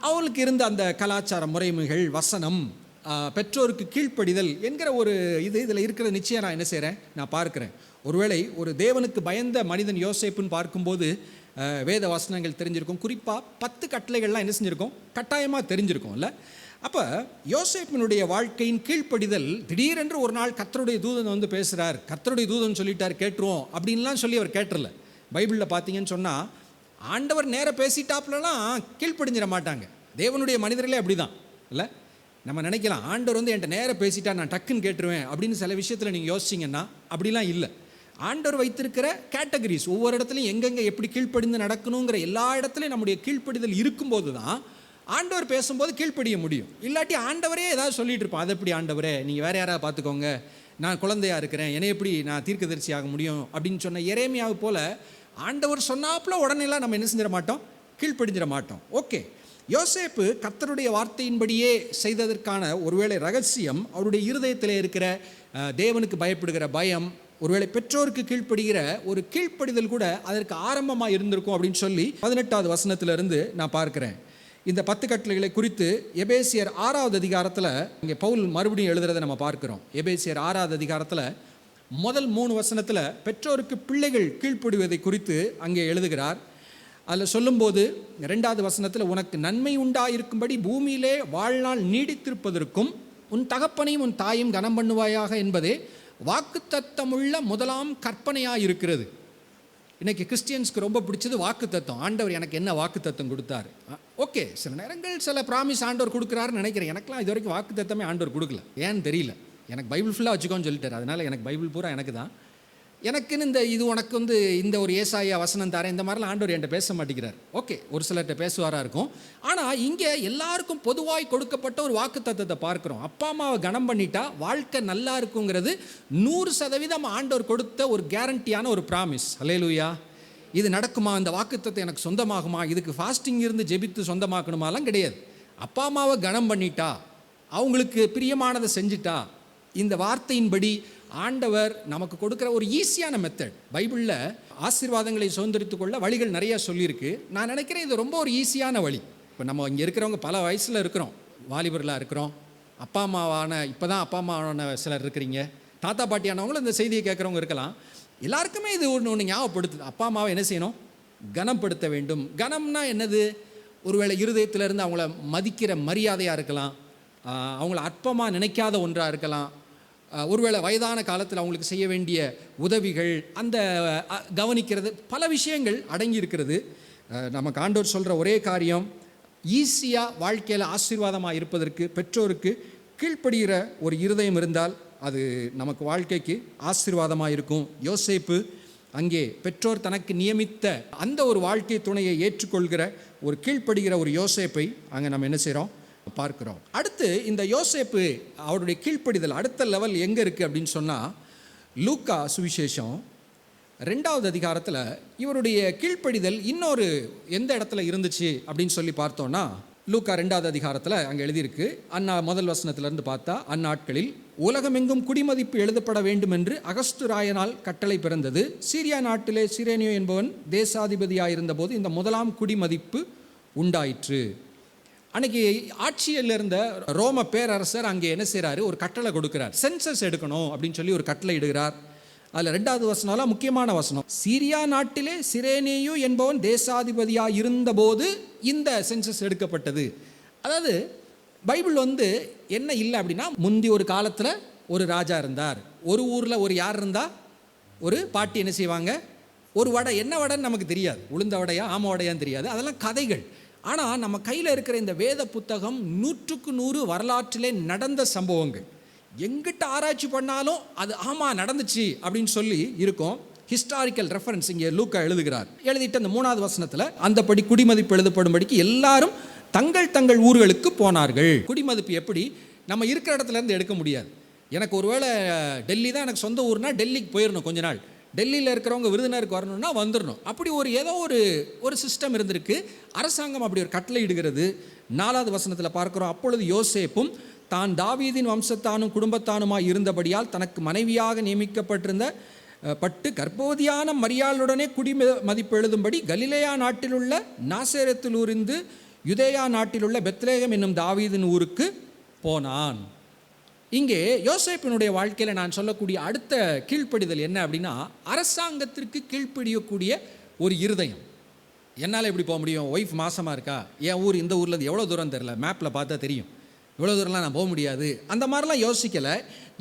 அவளுக்கு இருந்த அந்த கலாச்சார முறைமைகள், வசனம், பெற்றோருக்கு கீழ்ப்படிதல் என்கிற ஒரு இதில் இருக்கிற நிச்சயம் நான் என்ன செய்கிறேன், நான் பார்க்குறேன். ஒருவேளை ஒரு தேவனுக்கு பயந்த மனிதன் யோசேப்புன்னு பார்க்கும்போது வேத வசனங்கள் தெரிஞ்சிருக்கும். குறிப்பாக 10 கட்டளைகள்லாம் என்ன செஞ்சுருக்கோம், கட்டாயமாக தெரிஞ்சிருக்கும். இல்லை, அப்போ யோசேப்பினுடைய வாழ்க்கையின் கீழ்ப்படிதல், திடீரென்று ஒரு நாள் கர்த்தருடைய தூதன் வந்து பேசுகிறார், கர்த்தருடைய தூதன் சொல்லிட்டார் கேட்டுருவோம் அப்படின்லாம் சொல்லி அவர் கேட்டுறல. பைபிளில் பார்த்தீங்கன்னு சொன்னால் ஆண்டவர் நேராக பேசிட்டாப்புலலாம் கீழ்ப்படிஞ்சிட மாட்டாங்க. தேவனுடைய மனிதர்களே அப்படி தான். இல்லை, நம்ம நினைக்கலாம் ஆண்டவர் வந்து என்கிட்ட நேராக பேசிட்டா நான் டக்குன்னு கேட்டுருவேன் அப்படின்னு. சில விஷயத்தில் நீங்கள் யோசிச்சிங்கன்னா அப்படிலாம் இல்லை. ஆண்டவர் வைத்திருக்கிற கேட்டகரிஸ், ஒவ்வொரு இடத்துலையும் எங்கெங்கே எப்படி கீழ்ப்படிந்து நடக்கணுங்கிற எல்லா இடத்துலையும் நம்முடைய கீழ்ப்படிதல் இருக்கும்போது தான் ஆண்டவர் பேசும்போது கீழ்ப்படிய முடியும். இல்லாட்டி ஆண்டவரே ஏதாவது சொல்லிட்டு இருப்போம், அதை எப்படி ஆண்டவரே நீங்கள் வேறு யாராவது பார்த்துக்கோங்க, நான் குழந்தையாக இருக்கிறேன், என்னை எப்படி நான் தீர்க்கதரிசி ஆக முடியும் அப்படின்னு சொன்ன எரேமியாவை போல் ஆண்டவர் சொன்னாப்புல உடனேலாம் நம்ம என்ன செஞ்சிட மாட்டோம், கீழ்ப்படிஞ்சிட மாட்டோம். ஓகே, யோசேப்பு கர்த்தருடைய வார்த்தையின்படியே செய்ததற்கான ஒருவேளை ரகசியம் அவருடைய இருதயத்தில் இருக்கிற தேவனுக்கு பயப்படுகிற பயம், ஒருவேளை பெற்றோருக்கு கீழ்ப்படுகிற ஒரு கீழ்ப்படிதல் கூட அதற்கு ஆரம்பமாக இருந்திருக்கும் அப்படின்னு சொல்லி 18வது வசனத்திலிருந்து நான் பார்க்குறேன். இந்த 10 கட்டளைகளை குறித்து எபேசியர் 6வது அதிகாரத்தில் இங்கே பவுல் மறுபடியும் எழுதுறதை நம்ம பார்க்குறோம். எபேசியர் 6வது அதிகாரத்தில் முதல் 3 வசனத்தில் பெற்றோருக்கு பிள்ளைகள் கீழ்ப்படுவதை குறித்து அங்கே எழுதுகிறார். அதில் சொல்லும்போது 2வது வசனத்தில், உனக்கு நன்மை உண்டாயிருக்கும்படி பூமியிலே வாழ்நாள் நீடித்திருப்பதற்கும் உன் தகப்பனையும் உன் தாயும் கனம் பண்ணுவாயாக என்பதே வாக்குத்தத்தமுள்ள முதலாம் கற்பனையாக இருக்கிறது. இன்றைக்கி கிறிஸ்டியன்ஸ்க்கு ரொம்ப பிடிச்சது வாக்குத்தத்தம். ஆண்டவர் எனக்கு என்ன வாக்குத்தத்தம் கொடுத்தார். ஓகே, சில நேரங்கள் சில ப்ராமிஸ் ஆண்டவர் கொடுக்குறாருன்னு நினைக்கிறேன். எனக்குலாம் இது வரைக்கும் வாக்குத்தத்தமே ஆண்டவர் கொடுக்கல, ஏன்னு தெரியல. எனக்கு பைபிள் ஃபுல்லாக வச்சுக்கோன்னு சொல்லிட்டார், அதனால் எனக்கு பைபிள் பூரா எனக்கு தான். எனக்குன்னு இது உனக்கு இந்த ஒரு ஏசாயா வசனம் தரேன், இந்த மாதிரிலாம் ஆண்டவர் என்கிட்ட பேச மாட்டேங்கிறார். ஓகே, ஒரு சிலர்கிட்ட பேசுவாராக இருக்கும். ஆனால் இங்கே எல்லாருக்கும் பொதுவாய் கொடுக்கப்பட்ட ஒரு வாக்கு தத்துவத்தை பார்க்குறோம். அப்பா அம்மாவை கனம் பண்ணிட்டா வாழ்க்கை நல்லா இருக்குங்கிறது 100% ஆண்டவர் கொடுத்த ஒரு கேரண்டியான ஒரு ப்ராமிஸ். அல்லேலூயா. இது நடக்குமா, இந்த வாக்குத்தத்தம் எனக்கு சொந்தமாகுமா, இதுக்கு ஃபாஸ்டிங் இருந்து ஜெபித்து சொந்தமாக்கணுமாலாம் கிடையாது. அப்பா அம்மாவை கனம் பண்ணிட்டா, அவங்களுக்கு பிரியமானதை செஞ்சுட்டா, இந்த வார்த்தையின்படி ஆண்டவர் நமக்கு கொடுக்குற ஒரு ஈஸியான மெத்தட். பைபிளில் ஆசீர்வாதங்களை சுதந்திரித்துக் கொள்ள வழிகள் நிறையா சொல்லியிருக்கு. நான் நினைக்கிறேன் இது ரொம்ப ஒரு ஈஸியான வழி. இப்போ நம்ம இங்கே இருக்கிறவங்க பல வயசில் இருக்கிறோம், வாலிபர்களாக இருக்கிறோம், அப்பா அம்மாவான இப்போ தான் அப்பா அம்மாவான சிலர் இருக்கிறீங்க, தாத்தா பாட்டியானவங்களும் இந்த செய்தியை கேட்குறவங்க இருக்கலாம். எல்லாருக்குமே இது ஒன்று ஞாபகப்படுத்துது. அப்பா அம்மாவை என்ன செய்யணும்? கனப்படுத்த வேண்டும். கனம்னா என்னது? ஒருவேளை இருதயத்திலேருந்து அவங்கள மதிக்கிற மரியாதையாக இருக்கலாம், அவங்கள அற்பமாக நினைக்காத ஒன்றாக இருக்கலாம், ஒருவேளை வயதான காலத்தில் அவங்களுக்கு செய்ய வேண்டிய உதவிகள், அந்த கவனிக்கிறது, பல விஷயங்கள் அடங்கி இருக்கிறது. நமக்கு ஆண்டவர் சொல்கிற ஒரே காரியம், ஈஸியாக வாழ்க்கையில் ஆசீர்வாதமாக இருப்பதற்கு பெற்றோருக்கு கீழ்ப்படுகிற ஒரு இருதயம் இருந்தால் அது நமக்கு வாழ்க்கைக்கு ஆசீர்வாதமாக இருக்கும். யோசேப்பு அங்கே பெற்றோர் தனக்கு நியமித்த அந்த ஒரு வாழ்க்கை துணையை ஏற்றுக்கொள்கிற ஒரு கீழ்ப்படுகிற ஒரு யோசேப்பை அங்கே நம்ம என்ன செய்கிறோம்? பார்க்குறோம். அடுத்து இந்த யோசேப்பு அவருடைய கீழ்ப்படிதல் அடுத்த லெவல் எங்கே இருக்குது அப்படின்னு சொன்னால், லூக்கா சுவிசேஷம் 2வது அதிகாரத்தில் இவருடைய கீழ்ப்படிதல் இன்னொரு எந்த இடத்துல இருந்துச்சு அப்படின்னு சொல்லி பார்த்தோன்னா, லூக்கா 2வது அதிகாரத்தில் அங்கே எழுதியிருக்கு. முதல் வசனத்திலிருந்து பார்த்தா, அந்நாட்களில் உலகமெங்கும் குடிமதிப்பு எழுதப்பட வேண்டும் என்று அகஸ்துராயனால் கட்டளை பிறந்தது. சீரியா நாட்டிலே சிரேனியோ என்பவன் தேசாதிபதியாயிருந்த போது இந்த முதலாம் குடிமதிப்பு உண்டாயிற்று. அன்னைக்கு ஆட்சியில் இருந்த ரோம பேரரசர் அங்கே என்ன செய்கிறாரு? ஒரு கட்டளை கொடுக்குறார். சென்சஸ் எடுக்கணும் அப்படின்னு சொல்லி ஒரு கட்டளை இடுகிறார். அதில் 2வது வசனம்லாம் முக்கியமான வசனம். சீரியா நாட்டிலே சிரேனியு என்பவன் தேசாதிபதியாக இருந்தபோது இந்த சென்சஸ் எடுக்கப்பட்டது. அதாவது பைபிள் என்ன இல்லை அப்படின்னா, முந்தி ஒரு காலத்தில் ஒரு ராஜா இருந்தார், ஒரு ஊரில் ஒரு யார் இருந்தால் ஒரு பாட்டி என்ன செய்வாங்க, ஒரு வடை, என்ன வடைன்னு நமக்கு தெரியாது, உளுந்த வடையா ஆம வடையான்னு தெரியாது, அதெல்லாம் கதைகள். ஆனால் நம்ம கையில் இருக்கிற இந்த வேத புத்தகம் 100க்கு 100 வரலாற்றிலே நடந்த சம்பவங்கள். எங்கிட்ட ஆராய்ச்சி பண்ணாலும் அது ஆமாம் நடந்துச்சு அப்படின்னு சொல்லி இருக்கும். ஹிஸ்டாரிக்கல் ரெஃபரன்ஸ் இங்கே லூக்கா எழுதுகிறார். எழுதிட்டு அந்த 3வது வசனத்தில், அந்தபடி குடிமதிப்பு எழுதப்படும்படிக்கு எல்லாரும் தங்கள் தங்கள் ஊர்களுக்கு போனார்கள். குடிமதிப்பு எப்படி? நம்ம இருக்கிற இடத்துலேருந்து எடுக்க முடியாது. எனக்கு ஒருவேளை டெல்லி தான் எனக்கு சொந்த ஊர்னா டெல்லிக்கு போயிடணும் கொஞ்ச நாள், டெல்லியில் இருக்கிறவங்க விருதுநகருக்கு வரணும்னா வந்துடணும். அப்படி ஏதோ ஒரு சிஸ்டம் இருந்திருக்கு. அரசாங்கம் அப்படி ஒரு கட்டளை இடுகிறது. 4வது வசனத்தில் பார்க்குறோம், அப்பொழுது யோசேப்பும் தான் தாவீதின் வம்சத்தானும் குடும்பத்தானுமாய் இருந்தபடியால் தனக்கு மனைவியாக நியமிக்கப்பட்டிருந்த கர்ப்பவதியான மரியாளுடனே குடிமதிப்பு எழுதும்படி கலிலேயா நாட்டிலுள்ள நாசரேத்திலிருந்து யுதேயா நாட்டிலுள்ள பெத்லேகம் என்னும் தாவீதின் ஊருக்கு போனான். இங்கே யோசேப்பினுடைய வாழ்க்கையில் நான் சொல்லக்கூடிய அடுத்த கீழ்ப்படிதல் என்ன அப்படின்னா, அரசாங்கத்திற்கு கீழ்ப்படியக்கூடிய ஒரு இருதயம். என்னால் எப்படி போக முடியும்? ஒய்ஃப் மாசமாக இருக்கா, என் ஊர் இந்த ஊர்லேருந்து எவ்வளோ தூரம் தெரில, மேப்பில் பார்த்தா தெரியும், இவ்வளோ தூரம்லாம் நான் போக முடியாது, அந்த மாதிரிலாம் யோசிக்கலை.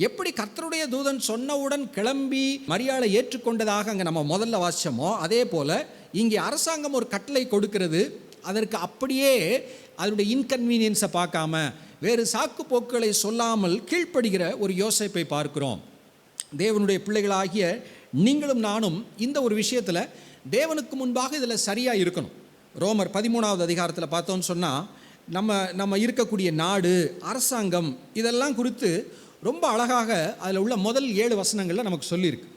எப்படி கர்த்தருடைய தூதன் சொன்னவுடன் கிளம்பி மரியாதை ஏற்றுக்கொண்டதாக அங்கே நம்ம முதல்ல வாசிச்சோமோ, அதே போல் இங்கே அரசாங்கம் ஒரு கட்டளை கொடுக்கிறது. அதற்கு அப்படியே அதனுடைய இன்கன்வீனியன்ஸை பார்க்காம வேறு சாக்கு போக்குகளை சொல்லாமல் கீழ்ப்படுகிற ஒரு யோசேப்பை பார்க்கிறோம். தேவனுடைய பிள்ளைகளாகிய நீங்களும் நானும் இந்த ஒரு விஷயத்தில் தேவனுக்கு முன்பாக இதில் சரியாக இருக்கணும். ரோமர் 13வது அதிகாரத்தில் பார்த்தோன்னு சொன்னால், நம்ம இருக்கக்கூடிய நாடு, அரசாங்கம், இதெல்லாம் குறித்து ரொம்ப அழகாக அதில் உள்ள முதல் 7 வசனங்களில் நமக்கு சொல்லியிருக்கு.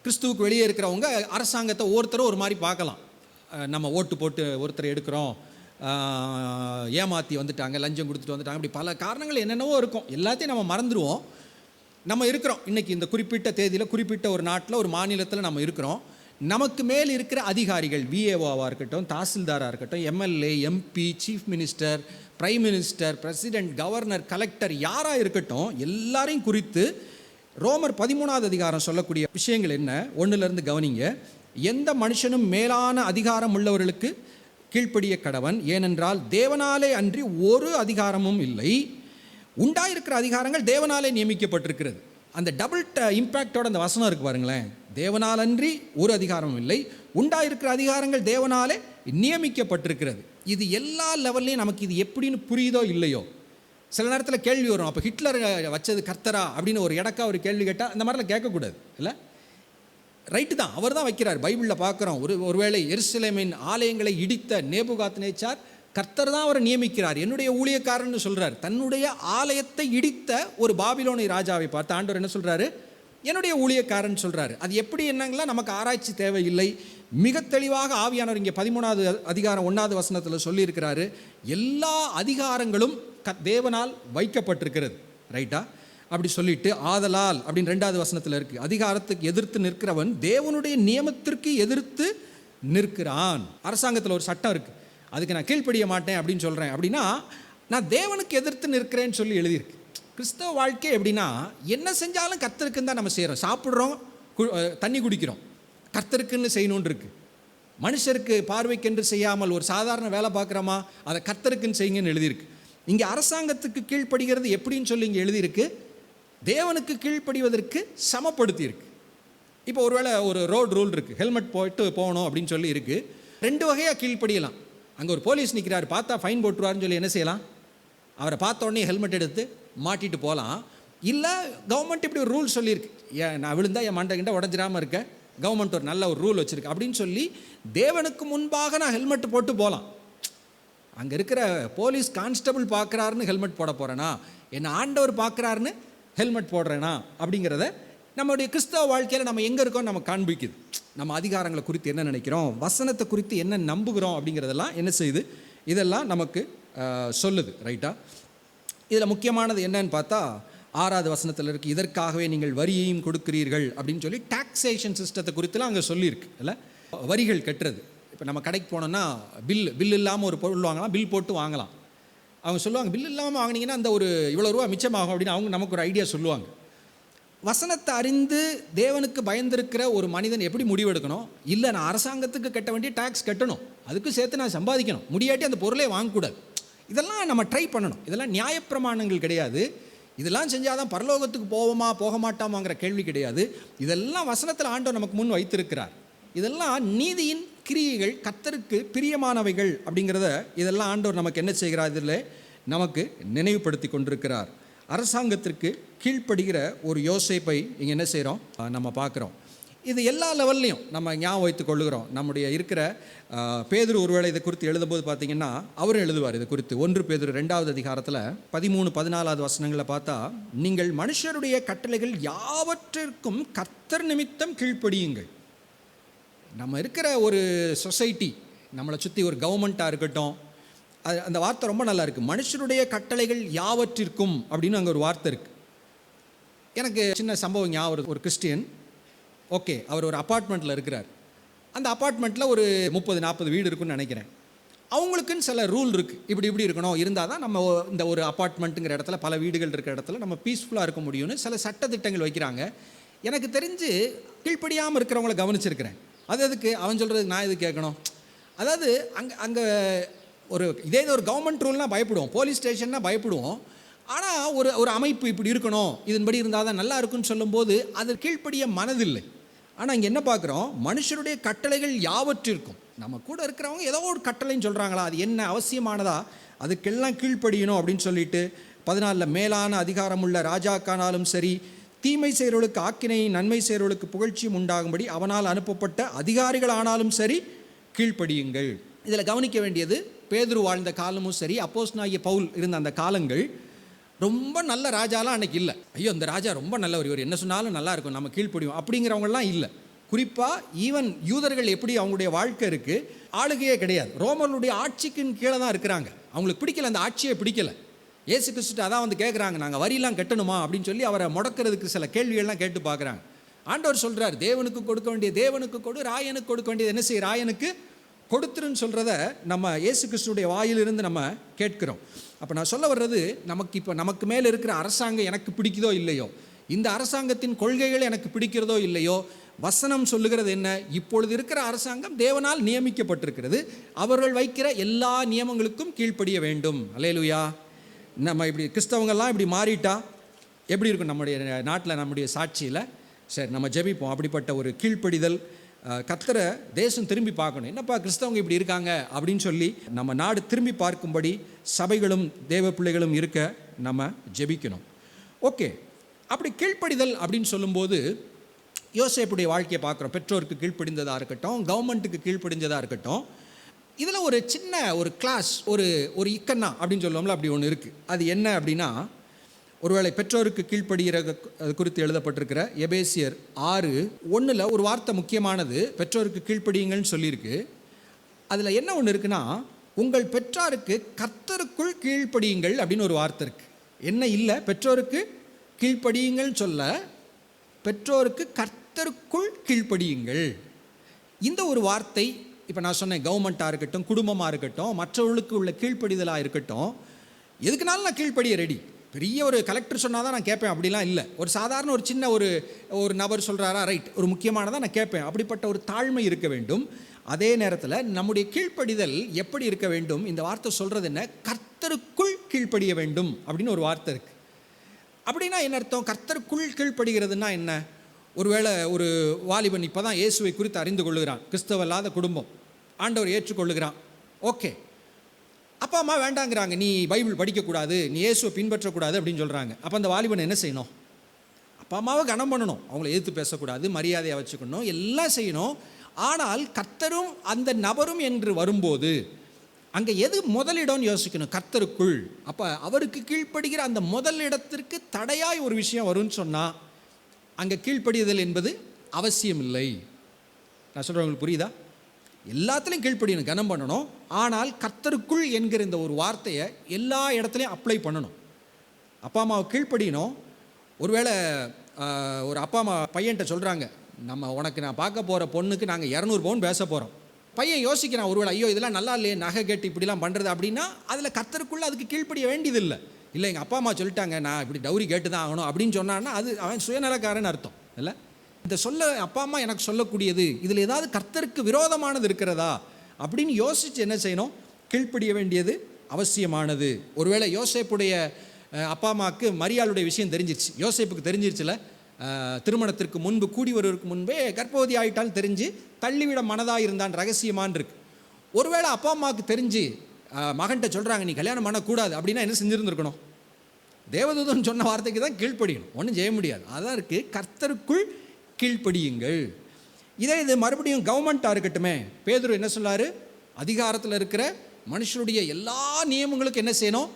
கிறிஸ்துவுக்கு வெளியே இருக்கிறவங்க அரசாங்கத்தை ஒருத்தரும் ஒரு மாதிரி பார்க்கலாம். நம்ம ஓட்டு போட்டு ஒருத்தர் எடுக்கிறோம், ஏமாற்றி வந்துட்டாங்க, லஞ்சம் கொடுத்துட்டு வந்துட்டாங்க, இப்படி பல காரணங்கள் என்னென்னவோ இருக்கும். எல்லாத்தையும் நம்ம மறந்துடுவோம். நம்ம இருக்கிறோம் இன்றைக்கி இந்த குறிப்பிட்ட தேதியில் குறிப்பிட்ட ஒரு நாட்டில் ஒரு மாநிலத்தில் நம்ம இருக்கிறோம். நமக்கு மேல் இருக்கிற அதிகாரிகள், விஏஓவாக இருக்கட்டும், தாசில்தாராக இருக்கட்டும், MLA, MP, chief minister, prime minister, president, governor, collector, யாராக இருக்கட்டும், எல்லாரையும் குறித்து ரோமர் 13வது அதிகாரம் சொல்லக்கூடிய விஷயங்கள் என்ன? 1லேருந்து கவனிங்க. எந்த மனுஷனும் மேலான அதிகாரம் உள்ளவர்களுக்கு கீழ்ப்படிய கடவன், ஏனென்றால் தேவனாலே அன்றி ஒரு அதிகாரமும் இல்லை. உண்டாயிருக்கிற அதிகாரங்கள் தேவனாலே நியமிக்கப்பட்டிருக்கிறது. அந்த டபுள் இம்பேக்டோட அந்த வசனம் இருக்கு பாருங்களேன். தேவனால் அன்றி ஒரு அதிகாரமும் இல்லை, உண்டாயிருக்கிற அதிகாரங்கள் தேவனாலே நியமிக்கப்பட்டிருக்கிறது. இது எல்லா லெவல்லையும் நமக்கு இது எப்படின்னு புரியுதோ இல்லையோ, சில நேரத்தில் கேள்வி வரும், அப்போ ஹிட்லர் வச்சது கர்த்தரா அப்படின்னு ஒரு இடக்கா ஒரு கேள்வி கேட்டால் அந்த மாதிரிலாம் கேட்கக்கூடாது இல்லை. ரைட்டு தான், அவர் தான் வைக்கிறார். பைபிளில் பார்க்குறோம், ஒருவேளை எருசலேமின் ஆலயங்களை இடித்த நேபுகாத்நேச்சார் கர்த்தர் தான் அவரை நியமிக்கிறார், என்னுடைய ஊழியக்காரன்னு சொல்கிறார். தன்னுடைய ஆலயத்தை இடித்த ஒரு பாபிலோனி ராஜாவை பார்த்து ஆண்டவர் என்ன சொல்கிறாரு? என்னுடைய ஊழியக்காரன் சொல்கிறாரு. அது எப்படி என்னங்களா நமக்கு ஆராய்ச்சி தேவையில்லை. மிக தெளிவாக ஆவியானவர் இங்கே 13வது அதிகாரம் 1வது வசனத்தில் சொல்லியிருக்கிறாரு, எல்லா அதிகாரங்களும் தேவனால் வைக்கப்பட்டிருக்கிறது. ரைட்டா? அப்படி சொல்லிட்டு ஆதலால் அப்படின்னு 2வது வசனத்தில் இருக்குது, அதிகாரத்துக்கு எதிர்த்து நிற்கிறவன் தேவனுடைய நியமத்திற்கு எதிர்த்து நிற்கிறான். அரசாங்கத்தில் ஒரு சட்டம் இருக்குது, அதுக்கு நான் கீழ்ப்படிய மாட்டேன் அப்படின்னு சொல்கிறேன் அப்படின்னா நான் தேவனுக்கு எதிர்த்து நிற்கிறேன்னு சொல்லி எழுதியிருக்கு. கிறிஸ்தவ வாழ்க்கை எப்படின்னா என்ன செஞ்சாலும் கர்த்தருக்குன்னு தான் நம்ம செய்கிறோம். சாப்பிட்றோம், தண்ணி குடிக்கிறோம், கர்த்தருக்குன்னு செய்யணுன்னு இருக்குது. மனுஷருக்கு பார்வைக்கென்று செய்யாமல் ஒரு சாதாரண வேலை பார்க்குறோமா, அதை கர்த்தருக்குன்னு செய்யுங்கன்னு எழுதியிருக்கு. இங்கே அரசாங்கத்துக்கு கீழ்ப்படுகிறது எப்படின்னு சொல்லி இங்கே எழுதியிருக்கு, தேவனுக்கு கீழ்ப்படிவதற்கு சமப்படுத்தியிருக்கு. இப்போ ஒருவேளை ஒரு ரோடு ரூல் இருக்குது, ஹெல்மெட் போயிட்டு போகணும் அப்படின்னு சொல்லி இருக்குது. 2 வகையாக கீழ்ப்படியலாம். அங்கே ஒரு போலீஸ் நிற்கிறார், பார்த்தா ஃபைன் போட்டுருவாருன்னு சொல்லி என்ன செய்யலாம்? அவரை பார்த்த உடனே ஹெல்மெட் எடுத்து மாட்டிட்டு போகலாம். இல்லை கவர்மெண்ட் இப்படி ஒரு ரூல் சொல்லியிருக்கு, நான் விழுந்தா என் மண்டைகிட்ட உடஞ்சிடாமல் இருக்க கவர்மெண்ட் ஒரு நல்ல ஒரு ரூல் வச்சுருக்கு அப்படின்னு சொல்லி தேவனுக்கு முன்பாக நான் ஹெல்மெட் போட்டு போகலாம். அங்கே இருக்கிற போலீஸ் கான்ஸ்டபிள் பார்க்குறாருன்னு ஹெல்மெட் போட போகிறேனா, என்னை ஆண்டவர் பார்க்குறாருன்னு ஹெல்மெட் போடுறேனா அப்படிங்கிறத நம்மளுடைய கிறிஸ்தவ வாழ்க்கையில் நம்ம எங்கே இருக்கோம் நம்ம காண்பிக்குது. நம்ம அதிகாரங்களை குறித்து என்ன நினைக்கிறோம், வசனத்தை குறித்து என்ன நம்புகிறோம் அப்படிங்கிறதெல்லாம் என்ன செய்யுது, இதெல்லாம் நமக்கு சொல்லுது. ரைட்டா? இதில் முக்கியமானது என்னன்னு பார்த்தா 6வது வசனத்தில் இருக்குது, இதற்காகவே நீங்கள் வரியையும் கொடுக்கிறீர்கள் அப்படின்னு சொல்லி டாக்ஸேஷன் சிஸ்டத்தை குறித்துலாம் அங்கே சொல்லியிருக்கு. இல்லை, வரிகள் கட்டுறது. இப்போ நம்ம கடைக்கு போனோம்னா பில் இல்லாமல் ஒரு பொருள் வாங்கலாம், பில் போட்டு வாங்கலாம். அவங்க சொல்லுவாங்க பில் இல்லாமல் வாங்கினீங்கன்னா அந்த ஒரு இவ்வளோ ரூபா மிச்சமாகும் அப்படின்னு அவங்க நமக்கு ஒரு ஐடியா சொல்லுவாங்க. வசனத்தை அறிந்து தேவனுக்கு பயந்திருக்கிற ஒரு மனிதன் எப்படி முடிவெடுக்கணும்? இல்லை, நான் அரசாங்கத்துக்கு கட்ட வேண்டிய டாக்ஸ் கட்டணும், அதுக்கு சேர்த்து நான் சம்பாதிக்கணும், முடியாட்டி அந்த பொருளே வாங்கக்கூடாது. இதெல்லாம் நம்ம ட்ரை பண்ணணும். இதெல்லாம் நியாயப்பிரமாணங்கள் கிடையாது. இதெல்லாம் செஞ்சால் தான் பரலோகத்துக்கு போவோமா போக மாட்டாமாங்கிற கேள்வி கிடையாது. இதெல்லாம் வசனத்தில் ஆண்டவர் நமக்கு முன் வைத்திருக்கிறார். இதெல்லாம் நீதியின் கிரியைகள், கர்த்தருக்கு பிரியமானவைகள் அப்படிங்கிறத இதெல்லாம் ஆண்டவர் நமக்கு என்ன செய்கிறார், இதில் நமக்கு நினைவுபடுத்தி கொண்டிருக்கிறார். அரசாங்கத்திற்கு கீழ்ப்படுகிற ஒரு யோசேப்பை இங்கே என்ன செய்கிறோம், நம்ம பார்க்குறோம். இது எல்லா லெவல்லையும் நம்ம ஞாபகம் வைத்து கொள்ளுகிறோம். நம்முடைய இருக்கிற பேதுரு ஒருவேளை இதை குறித்து எழுதும்போது பார்த்தீங்கன்னா அவரும் எழுதுவார் இது குறித்து. 1 பேதுரு 2வது அதிகாரத்தில் 13-14 வசனங்களை பார்த்தா, நீங்கள் மனுஷருடைய கட்டளைகள் யாவற்றிற்கும் கர்த்தர் நிமித்தம் கீழ்ப்படியுங்கள். நம்ம இருக்கிற ஒரு சொசைட்டி, நம்மளை சுற்றி ஒரு கவர்மெண்ட்டாக இருக்கட்டும், அந்த வார்த்தை ரொம்ப நல்லா இருக்குது. மனுஷருடைய கட்டளைகள் யாவற்றிற்கும் அப்படின்னு அங்கே ஒரு வார்த்தை இருக்குது. எனக்கு சின்ன சம்பவம் ஞாபகம். ஒரு கிறிஸ்டியன், ஓகே, அவர் ஒரு அப்பார்ட்மெண்ட்டில் இருக்கிறார். அந்த அப்பார்ட்மெண்ட்டில் ஒரு 30-40 வீடு இருக்குன்னு நினைக்கிறேன். அவங்களுக்குன்னு சில ரூல் இருக்குது, இப்படி இருக்கணும், இருந்தால் தான் நம்ம இந்த ஒரு அப்பார்ட்மெண்ட்டுங்கிற இடத்துல பல வீடுகள் இருக்கிற இடத்துல நம்ம பீஸ்ஃபுல்லாக இருக்க முடியும்னு சில சட்டத்திட்டங்கள் வைக்கிறாங்க. எனக்கு தெரிஞ்சு கீழ்ப்படியாமல் இருக்கிறவங்கள கவனிச்சிருக்கிறேன். அதுக்கு அவன் சொல்கிறதுக்கு நான் இது கேட்கணும். அதாவது அங்கே இதே ஒரு கவர்மெண்ட் ரூல்னால் பயப்படுவோம், போலீஸ் ஸ்டேஷன்னா பயப்படுவோம். ஆனால் ஒரு அமைப்பு இப்படி இருக்கணும், இதன்படி இருந்தால் தான் நல்லா இருக்குன்னு சொல்லும்போது அது கீழ்ப்படிய மனதில்லை. ஆனால் இங்கே என்ன பார்க்குறோம், மனுஷருடைய கட்டளைகள் யாவற்றிற்கும். நம்ம கூட இருக்கிறவங்க ஏதோ ஒரு கட்டளைன்னு சொல்கிறாங்களா, அது என்ன அவசியமானதா, அதுக்கெல்லாம் கீழ்ப்படியணும் அப்படின்னு சொல்லிட்டு 14 மேலான அதிகாரமுள்ள ராஜாக்கானாலும் சரி, தீமை செய்கிறவர்களுக்கு ஆக்கினை, நன்மை செய்கிறவர்களுக்கு புகழ்ச்சியும் உண்டாகும்படி அவனால் அனுப்பப்பட்ட அதிகாரிகள் சரி கீழ்ப்படியுங்கள். இதில் கவனிக்க வேண்டியது, பேதுரு வாழ்ந்த காலமும் சரி, அப்போஸ்தலனாகிய பவுல் இருந்த அந்த காலங்கள் ரொம்ப நல்ல ராஜாலாம் அன்றைக்கி இல்லை. ஐயோ இந்த ராஜா ரொம்ப நல்லவர், இவர் என்ன சொன்னாலும் நல்லா இருக்கும், நம்ம கீழ்ப்படியும் அப்படிங்கிறவங்கலாம் இல்லை. குறிப்பாக ஈவன் யூதர்கள் எப்படி அவங்களுடைய வாழ்க்கை இருக்குது, ஆளுகையே கிடையாது, ரோமர்களுடைய ஆட்சிக்கின் கீழே தான் இருக்கிறாங்க. அவங்களுக்கு பிடிக்கல, அந்த ஆட்சியை பிடிக்கலை. ஏசு கிறிஸ்துட்டு அதான் வந்து கேட்குறாங்க, நாங்கள் வரியெல்லாம் கட்டணுமா அப்படின்னு சொல்லி அவரை முடக்கிறதுக்கு சில கேள்விகள்லாம் கேட்டு பார்க்குறாங்க. ஆண்டவர் சொல்கிறார், தேவனுக்கு கொடுக்க வேண்டிய தேவனுக்கு கொடு, ராயனுக்கு கொடுக்க வேண்டியது என்ன செய்ய, ராயனுக்கு கொடுத்துருன்னு சொல்கிறத நம்ம இயேசு கிறிஸ்துடைய வாயிலிருந்து நம்ம கேட்கிறோம். அப்போ நான் சொல்ல வர்றது, நமக்கு மேலே இருக்கிற அரசாங்கம் எனக்கு பிடிக்குதோ இல்லையோ, இந்த அரசாங்கத்தின் கொள்கைகள் எனக்கு பிடிக்கிறதோ இல்லையோ, வசனம் சொல்லுகிறது என்ன, இப்பொழுது இருக்கிற அரசாங்கம் தேவனால் நியமிக்கப்பட்டிருக்கிறது, அவர்கள் வைக்கிற எல்லா நியமங்களுக்கும் கீழ்ப்படிய வேண்டும். அல்லேலூயா. நம்ம இப்படி கிறிஸ்தவங்கள்லாம் இப்படி மாறிட்டா எப்படி இருக்கும் நம்முடைய நாட்டில், நம்முடைய சாட்சியில்? சரி, நம்ம ஜெபிப்போம். அப்படிப்பட்ட ஒரு கீழ்ப்படிதல், கர்த்தரை தேசம் திரும்பி பார்க்கணும். என்னப்பா கிறிஸ்தவங்க இப்படி இருக்காங்க அப்படின்னு சொல்லி நம்ம நாடு திரும்பி பார்க்கும்படி சபைகளும் தேவ பிள்ளைகளும் இருக்க நம்ம ஜெபிக்கணும். ஓகே, அப்படி கீழ்ப்படிதல் அப்படின்னு சொல்லும்போது யோசேப்புடைய வாழ்க்கையை பார்க்குறோம். பெற்றோருக்கு கீழ்ப்படிந்ததாக இருக்கட்டும், கவர்மெண்ட்டுக்கு கீழ்ப்படிஞ்சதாக இருக்கட்டும். இதில் ஒரு சின்ன ஒரு கிளாஸ், ஒரு இக்கண்ணா அப்படின்னு சொல்லுவோம்ல, அப்படி ஒன்று இருக்குது. அது என்ன அப்படின்னா, ஒருவேளை பெற்றோருக்கு கீழ்ப்படுகிற குறித்து எழுதப்பட்டிருக்கிற எபேசியர் 6:1 ஒரு வார்த்தை முக்கியமானது. பெற்றோருக்கு கீழ்ப்படியுங்கள்னு சொல்லியிருக்கு. அதில் என்ன ஒன்று இருக்குன்னா, உங்கள் பெற்றாருக்கு கர்த்தருக்குள் கீழ்ப்படியுங்கள் அப்படின்னு ஒரு வார்த்தை இருக்குது. என்ன இல்லை, பெற்றோருக்கு கீழ்ப்படியுங்கள் சொல்ல, பெற்றோருக்கு கர்த்தருக்குள் கீழ்ப்படியுங்கள். இந்த ஒரு வார்த்தை, இப்போ நான் சொன்னேன், கவர்மெண்ட்டாக இருக்கட்டும், குடும்பமாக இருக்கட்டும், மற்றவர்களுக்கு உள்ள கீழ்ப்படிதலாக இருக்கட்டும், எதுக்குனாலும் நான் கீழ்ப்படிய ரெடி. பெரிய ஒரு கலெக்டர் சொன்னால் தான் நான் கேட்பேன் அப்படிலாம் இல்லை. ஒரு சாதாரண ஒரு சின்ன ஒரு நபர் சொல்கிறாரா, ரைட், ஒரு முக்கியமானதாக நான் கேட்பேன். அப்படிப்பட்ட ஒரு தாழ்மை இருக்க வேண்டும். அதே நேரத்தில் நம்முடைய கீழ்ப்படிதல் எப்படி இருக்க வேண்டும்? இந்த வார்த்தை சொல்கிறது என்ன? கர்த்தருக்குள் கீழ்ப்படிய வேண்டும் அப்படின்னு ஒரு வார்த்தை இருக்குது. அப்படின்னா என்ன அர்த்தம்? கர்த்தருக்குள் கீழ்ப்படுகிறதுனா என்ன? ஒருவேளை ஒரு வாலிபன் இப்போ தான் இயேசுவை குறித்து அறிந்து கொள்ளுகிறான், கிறிஸ்தவ குடும்பம், ஆண்டவர் ஏற்றுக்கொள்ளுகிறான். ஓகே, அப்பா அம்மா வேண்டாங்கிறாங்க, நீ பைபிள் படிக்கக்கூடாது, நீ இயேசுவை பின்பற்றக்கூடாது அப்படின்னு சொல்கிறாங்க. அப்போ அந்த வாலிபன் என்ன செய்யணும்? அப்பா அம்மாவை கனம் பண்ணணும், அவங்கள எதிர்த்து பேசக்கூடாது, மரியாதையாக வச்சுக்கணும், எல்லாம் செய்யணும். ஆனால் கர்த்தரும் அந்த நபரும் என்று வரும்போது அங்கே எது முதலிடம்னு யோசிக்கணும்? கர்த்தருக்குள். அப்போ அவருக்கு கீழ்ப்படுகிற அந்த முதல் இடத்திற்கு தடையாய் ஒரு விஷயம் வரும்னு சொன்னால் அங்கே கீழ்ப்படிதல் என்பது அவசியம் இல்லை. நான் சொல்கிறேன், உங்களுக்கு புரியுதா? எல்லாத்துலேயும் கீழ்ப்படியணும், கனம் பண்ணணும். ஆனால் கர்த்தருக்குள் என்கிற இந்த ஒரு வார்த்தையை எல்லா இடத்துலையும் அப்ளை பண்ணணும். அப்பா அம்மாவை கீழ்ப்படியணும். ஒருவேளை ஒரு அப்பா அம்மா பையன்கிட்ட சொல்கிறாங்க, உனக்கு நான் பார்க்க போகிற பொண்ணுக்கு நாங்கள் 200 பவுன் பேச போகிறோம். பையன் யோசிக்கிறான், ஒருவேளை ஐயோ இதெல்லாம் நல்லா இல்லையே, நகை கேட்டு இப்படிலாம் பண்ணுறது அப்படின்னா அதில் கர்த்தருக்குள்ளே அதுக்கு கீழ்ப்படிய வேண்டியதில்லை. இல்லை, எங்கள் அப்பா அம்மா சொல்லிட்டாங்க, நான் இப்படி டவுரி கேட்டு தான் ஆகணும் அப்படின்னு சொன்னான்னா அது அவன் சுயநலக்காரன்னு அர்த்தம் இல்லை. இந்த அப்பா அம்மா எனக்கு சொல்லக்கூடியது இதில் ஏதாவது கர்த்தருக்கு விரோதமானது இருக்கிறதா அப்படின்னு யோசித்து என்ன செய்யணும்? கீழ்ப்படிய வேண்டியது அவசியமானது. ஒருவேளை யோசேப்புடைய அப்பா அம்மாவுக்கு மரியாளுடைய விஷயம் தெரிஞ்சிருச்சு, யோசேப்புக்கு தெரிஞ்சிருச்சுல, திருமணத்திற்கு முன்பு, கூடி வருவதற்கு முன்பே கர்ப்பவதி ஆகிட்டாலும் தெரிஞ்சு தள்ளிவிட மனதாக இருந்தான், ரகசியமான் இருக்கு. ஒருவேளை அப்பா அம்மாவுக்கு தெரிஞ்சு மகன்கிட்ட சொல்கிறாங்க நீ கல்யாணம் பண்ணக்கூடாது அப்படின்னா என்ன செஞ்சுருந்துருக்கணும்? தேவதூதன் சொன்ன வார்த்தைக்கு தான் கீழ்ப்படியணும், ஒன்றும் செய்ய முடியாது. அதான் இருக்குது, கர்த்தருக்குள் கீழ்ப்படியுங்கள். இது மறுபடியும் கவர்மெண்ட்டாக இருக்கட்டுமே, பேதுரு என்ன சொன்னார்? அதிகாரத்தில் இருக்கிற மனுஷனுடைய எல்லா நியமங்களுக்கும் என்ன செய்யணும்?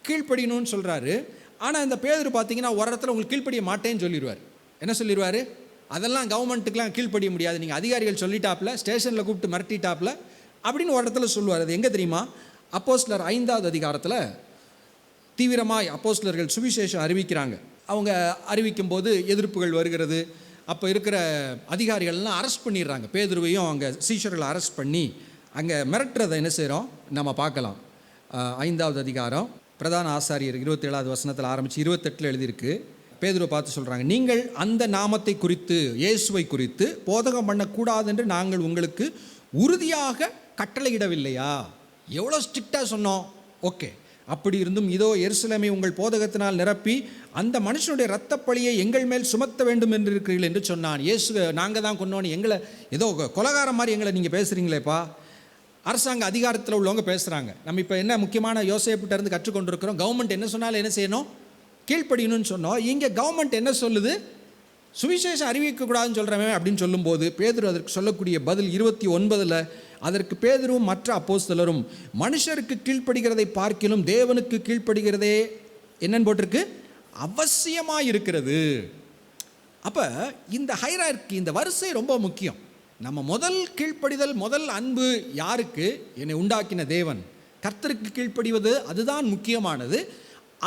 கீழ்ப்படியணும்னு சொல்கிறாரு. ஆனால் இந்த பேதுரு பார்த்தீங்கன்னா ஒரு இடத்துல உங்களுக்கு கீழ்ப்படிய மாட்டேன்னு சொல்லிடுவார். என்ன சொல்லிடுவார்? அதெல்லாம் கவர்மெண்ட்டுக்கெலாம் கீழ்ப்படிய முடியாது, நீங்கள் அதிகாரிகள் சொல்லிட்டாப்புல, ஸ்டேஷனில் கூப்பிட்டு மிரட்டிட்டாப்புல அப்படின்னு ஒரு இடத்துல சொல்லுவார். அது எங்கே தெரியுமா? அப்போஸ்தலர் 5வது அதிகாரத்தில் தீவிரமாய் அப்போஸ்தலர்கள் சுவிசேஷம் அறிவிக்கிறாங்க. அவங்க அறிவிக்கும் போது எதிர்ப்புகள் வருகிறது. அப்போ இருக்கிற அதிகாரிகள்லாம் அரெஸ்ட் பண்ணிடுறாங்க. பேதுருவையும் அங்கே சீஷர்களை அரெஸ்ட் பண்ணி அங்கே மிரட்டுறதை என்ன செய்கிறோம் நம்ம பார்க்கலாம். 5வது அதிகாரம் பிரதான ஆசாரியர் 27வது வசனத்தில் ஆரம்பித்து 28 எழுதியிருக்கு. பேதுருவை பார்த்து சொல்கிறாங்க, நீங்கள் அந்த நாமத்தை குறித்து, இயேசுவை குறித்து போதகம் பண்ணக்கூடாது என்று நாங்கள் உங்களுக்கு உறுதியாக கட்டளையிடவில்லையா? எவ்வளோ ஸ்ட்ரிக்டாக சொன்னோம். ஓகே, அப்படி இருந்தும் இதோ எருசலேமை உங்கள் போதகத்தினால் நிரப்பி அந்த மனுஷனுடைய இரத்தப்பழியை எங்கள் மேல் சுமத்த வேண்டும் என்று இருக்கிறீர்கள் என்று சொன்னான். இயேசுவை நாங்கள் தான் கொண்டோன்னு எங்களை ஏதோ கொலகாரம் மாதிரி எங்களை நீங்கள் பேசுகிறீங்களேப்பா. அரசாங்க அதிகாரத்தில் உள்ளவங்க பேசுகிறாங்க. நம்ம இப்போ என்ன முக்கியமான யோசேப்புகிட்ட இருந்து கற்றுக்கொண்டிருக்கிறோம், கவர்மெண்ட் என்ன சொன்னாலும் என்ன செய்யணும்? கீழ்ப்படியணும்னு சொன்னோம். இங்கே கவர்மெண்ட் என்ன சொல்லுது? சுவிசேஷம் அறிவிக்கக்கூடாதுன்னு சொல்கிறவன் அப்படின்னு சொல்லும்போது பேதுரு அதற்கு சொல்லக்கூடிய பதில் 29 அதற்கு பேதுருவும் மற்ற அப்போஸ்தலரும் மனுஷருக்கு கீழ்ப்படுகிறதை பார்க்கிலும் தேவனுக்கு கீழ்ப்படுகிறதே என்னன்னு போட்டிருக்கு? அவசியமாக இருக்கிறது. அப்போ இந்த ஹைரார்கி, இந்த வரிசை ரொம்ப முக்கியம். நம்ம முதல் கீழ்ப்படிதல், முதல் அன்பு யாருக்கு? என்னை உண்டாக்கின தேவன், கர்த்தருக்கு கீழ்ப்படிவது அதுதான் முக்கியமானது.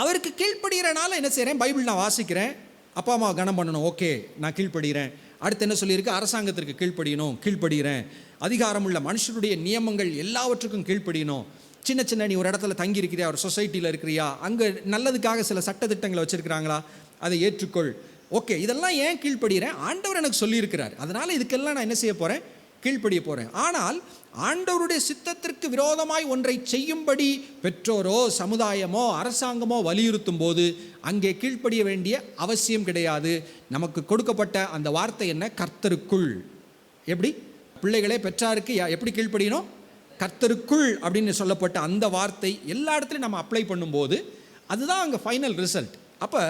அவருக்கு கீழ்ப்படுகிறனால என்ன செய்கிறேன்? பைபிள் நான் வாசிக்கிறேன், அப்பா அம்மா கனம் பண்ணணும், ஓகே நான் கீழ்ப்படுகிறேன். அடுத்து என்ன சொல்லியிருக்கு? அரசாங்கத்திற்கு கீழ்ப்படியணும், கீழ்ப்படுகிறேன். அதிகாரமுள்ள மனுஷனுடைய நியமங்கள் எல்லாவற்றுக்கும் கீழ்ப்படியணும். சின்ன சின்ன நீ ஒரு இடத்துல தங்கி இருக்கிறியா, ஒரு சொசைட்டியில் இருக்கிறியா, அங்கே நல்லதுக்காக சில சட்டத்திட்டங்களை வச்சுருக்கிறாங்களா, அதை ஏற்றுக்கொள். ஓகே, இதெல்லாம் ஏன் கீழ்ப்படுகிறேன்? ஆண்டவர் எனக்கு சொல்லியிருக்கிறார், அதனால் இதுக்கெல்லாம் நான் என்ன செய்ய போகிறேன்? கீழ்ப்படிய போகிறேன். ஆனால் ஆண்டவருடைய சித்தத்திற்கு விரோதமாய் ஒன்றை செய்யும்படி பெற்றோரோ சமுதாயமோ அரசாங்கமோ வலியுறுத்தும் போது அங்கே கீழ்ப்படிய வேண்டிய அவசியம் கிடையாது. நமக்கு கொடுக்கப்பட்ட அந்த வார்த்தை என்ன? கர்த்தருக்குள். எப்படி பிள்ளைகளே பெற்றாருக்கு எப்படி கீழ்ப்படியணும்? கர்த்தருக்குள் அப்படின்னு சொல்லப்பட்ட அந்த வார்த்தை எல்லா இடத்துலையும் நம்ம அப்ளை பண்ணும்போது அதுதான் அங்கே ஃபைனல் ரிசல்ட். அப்போ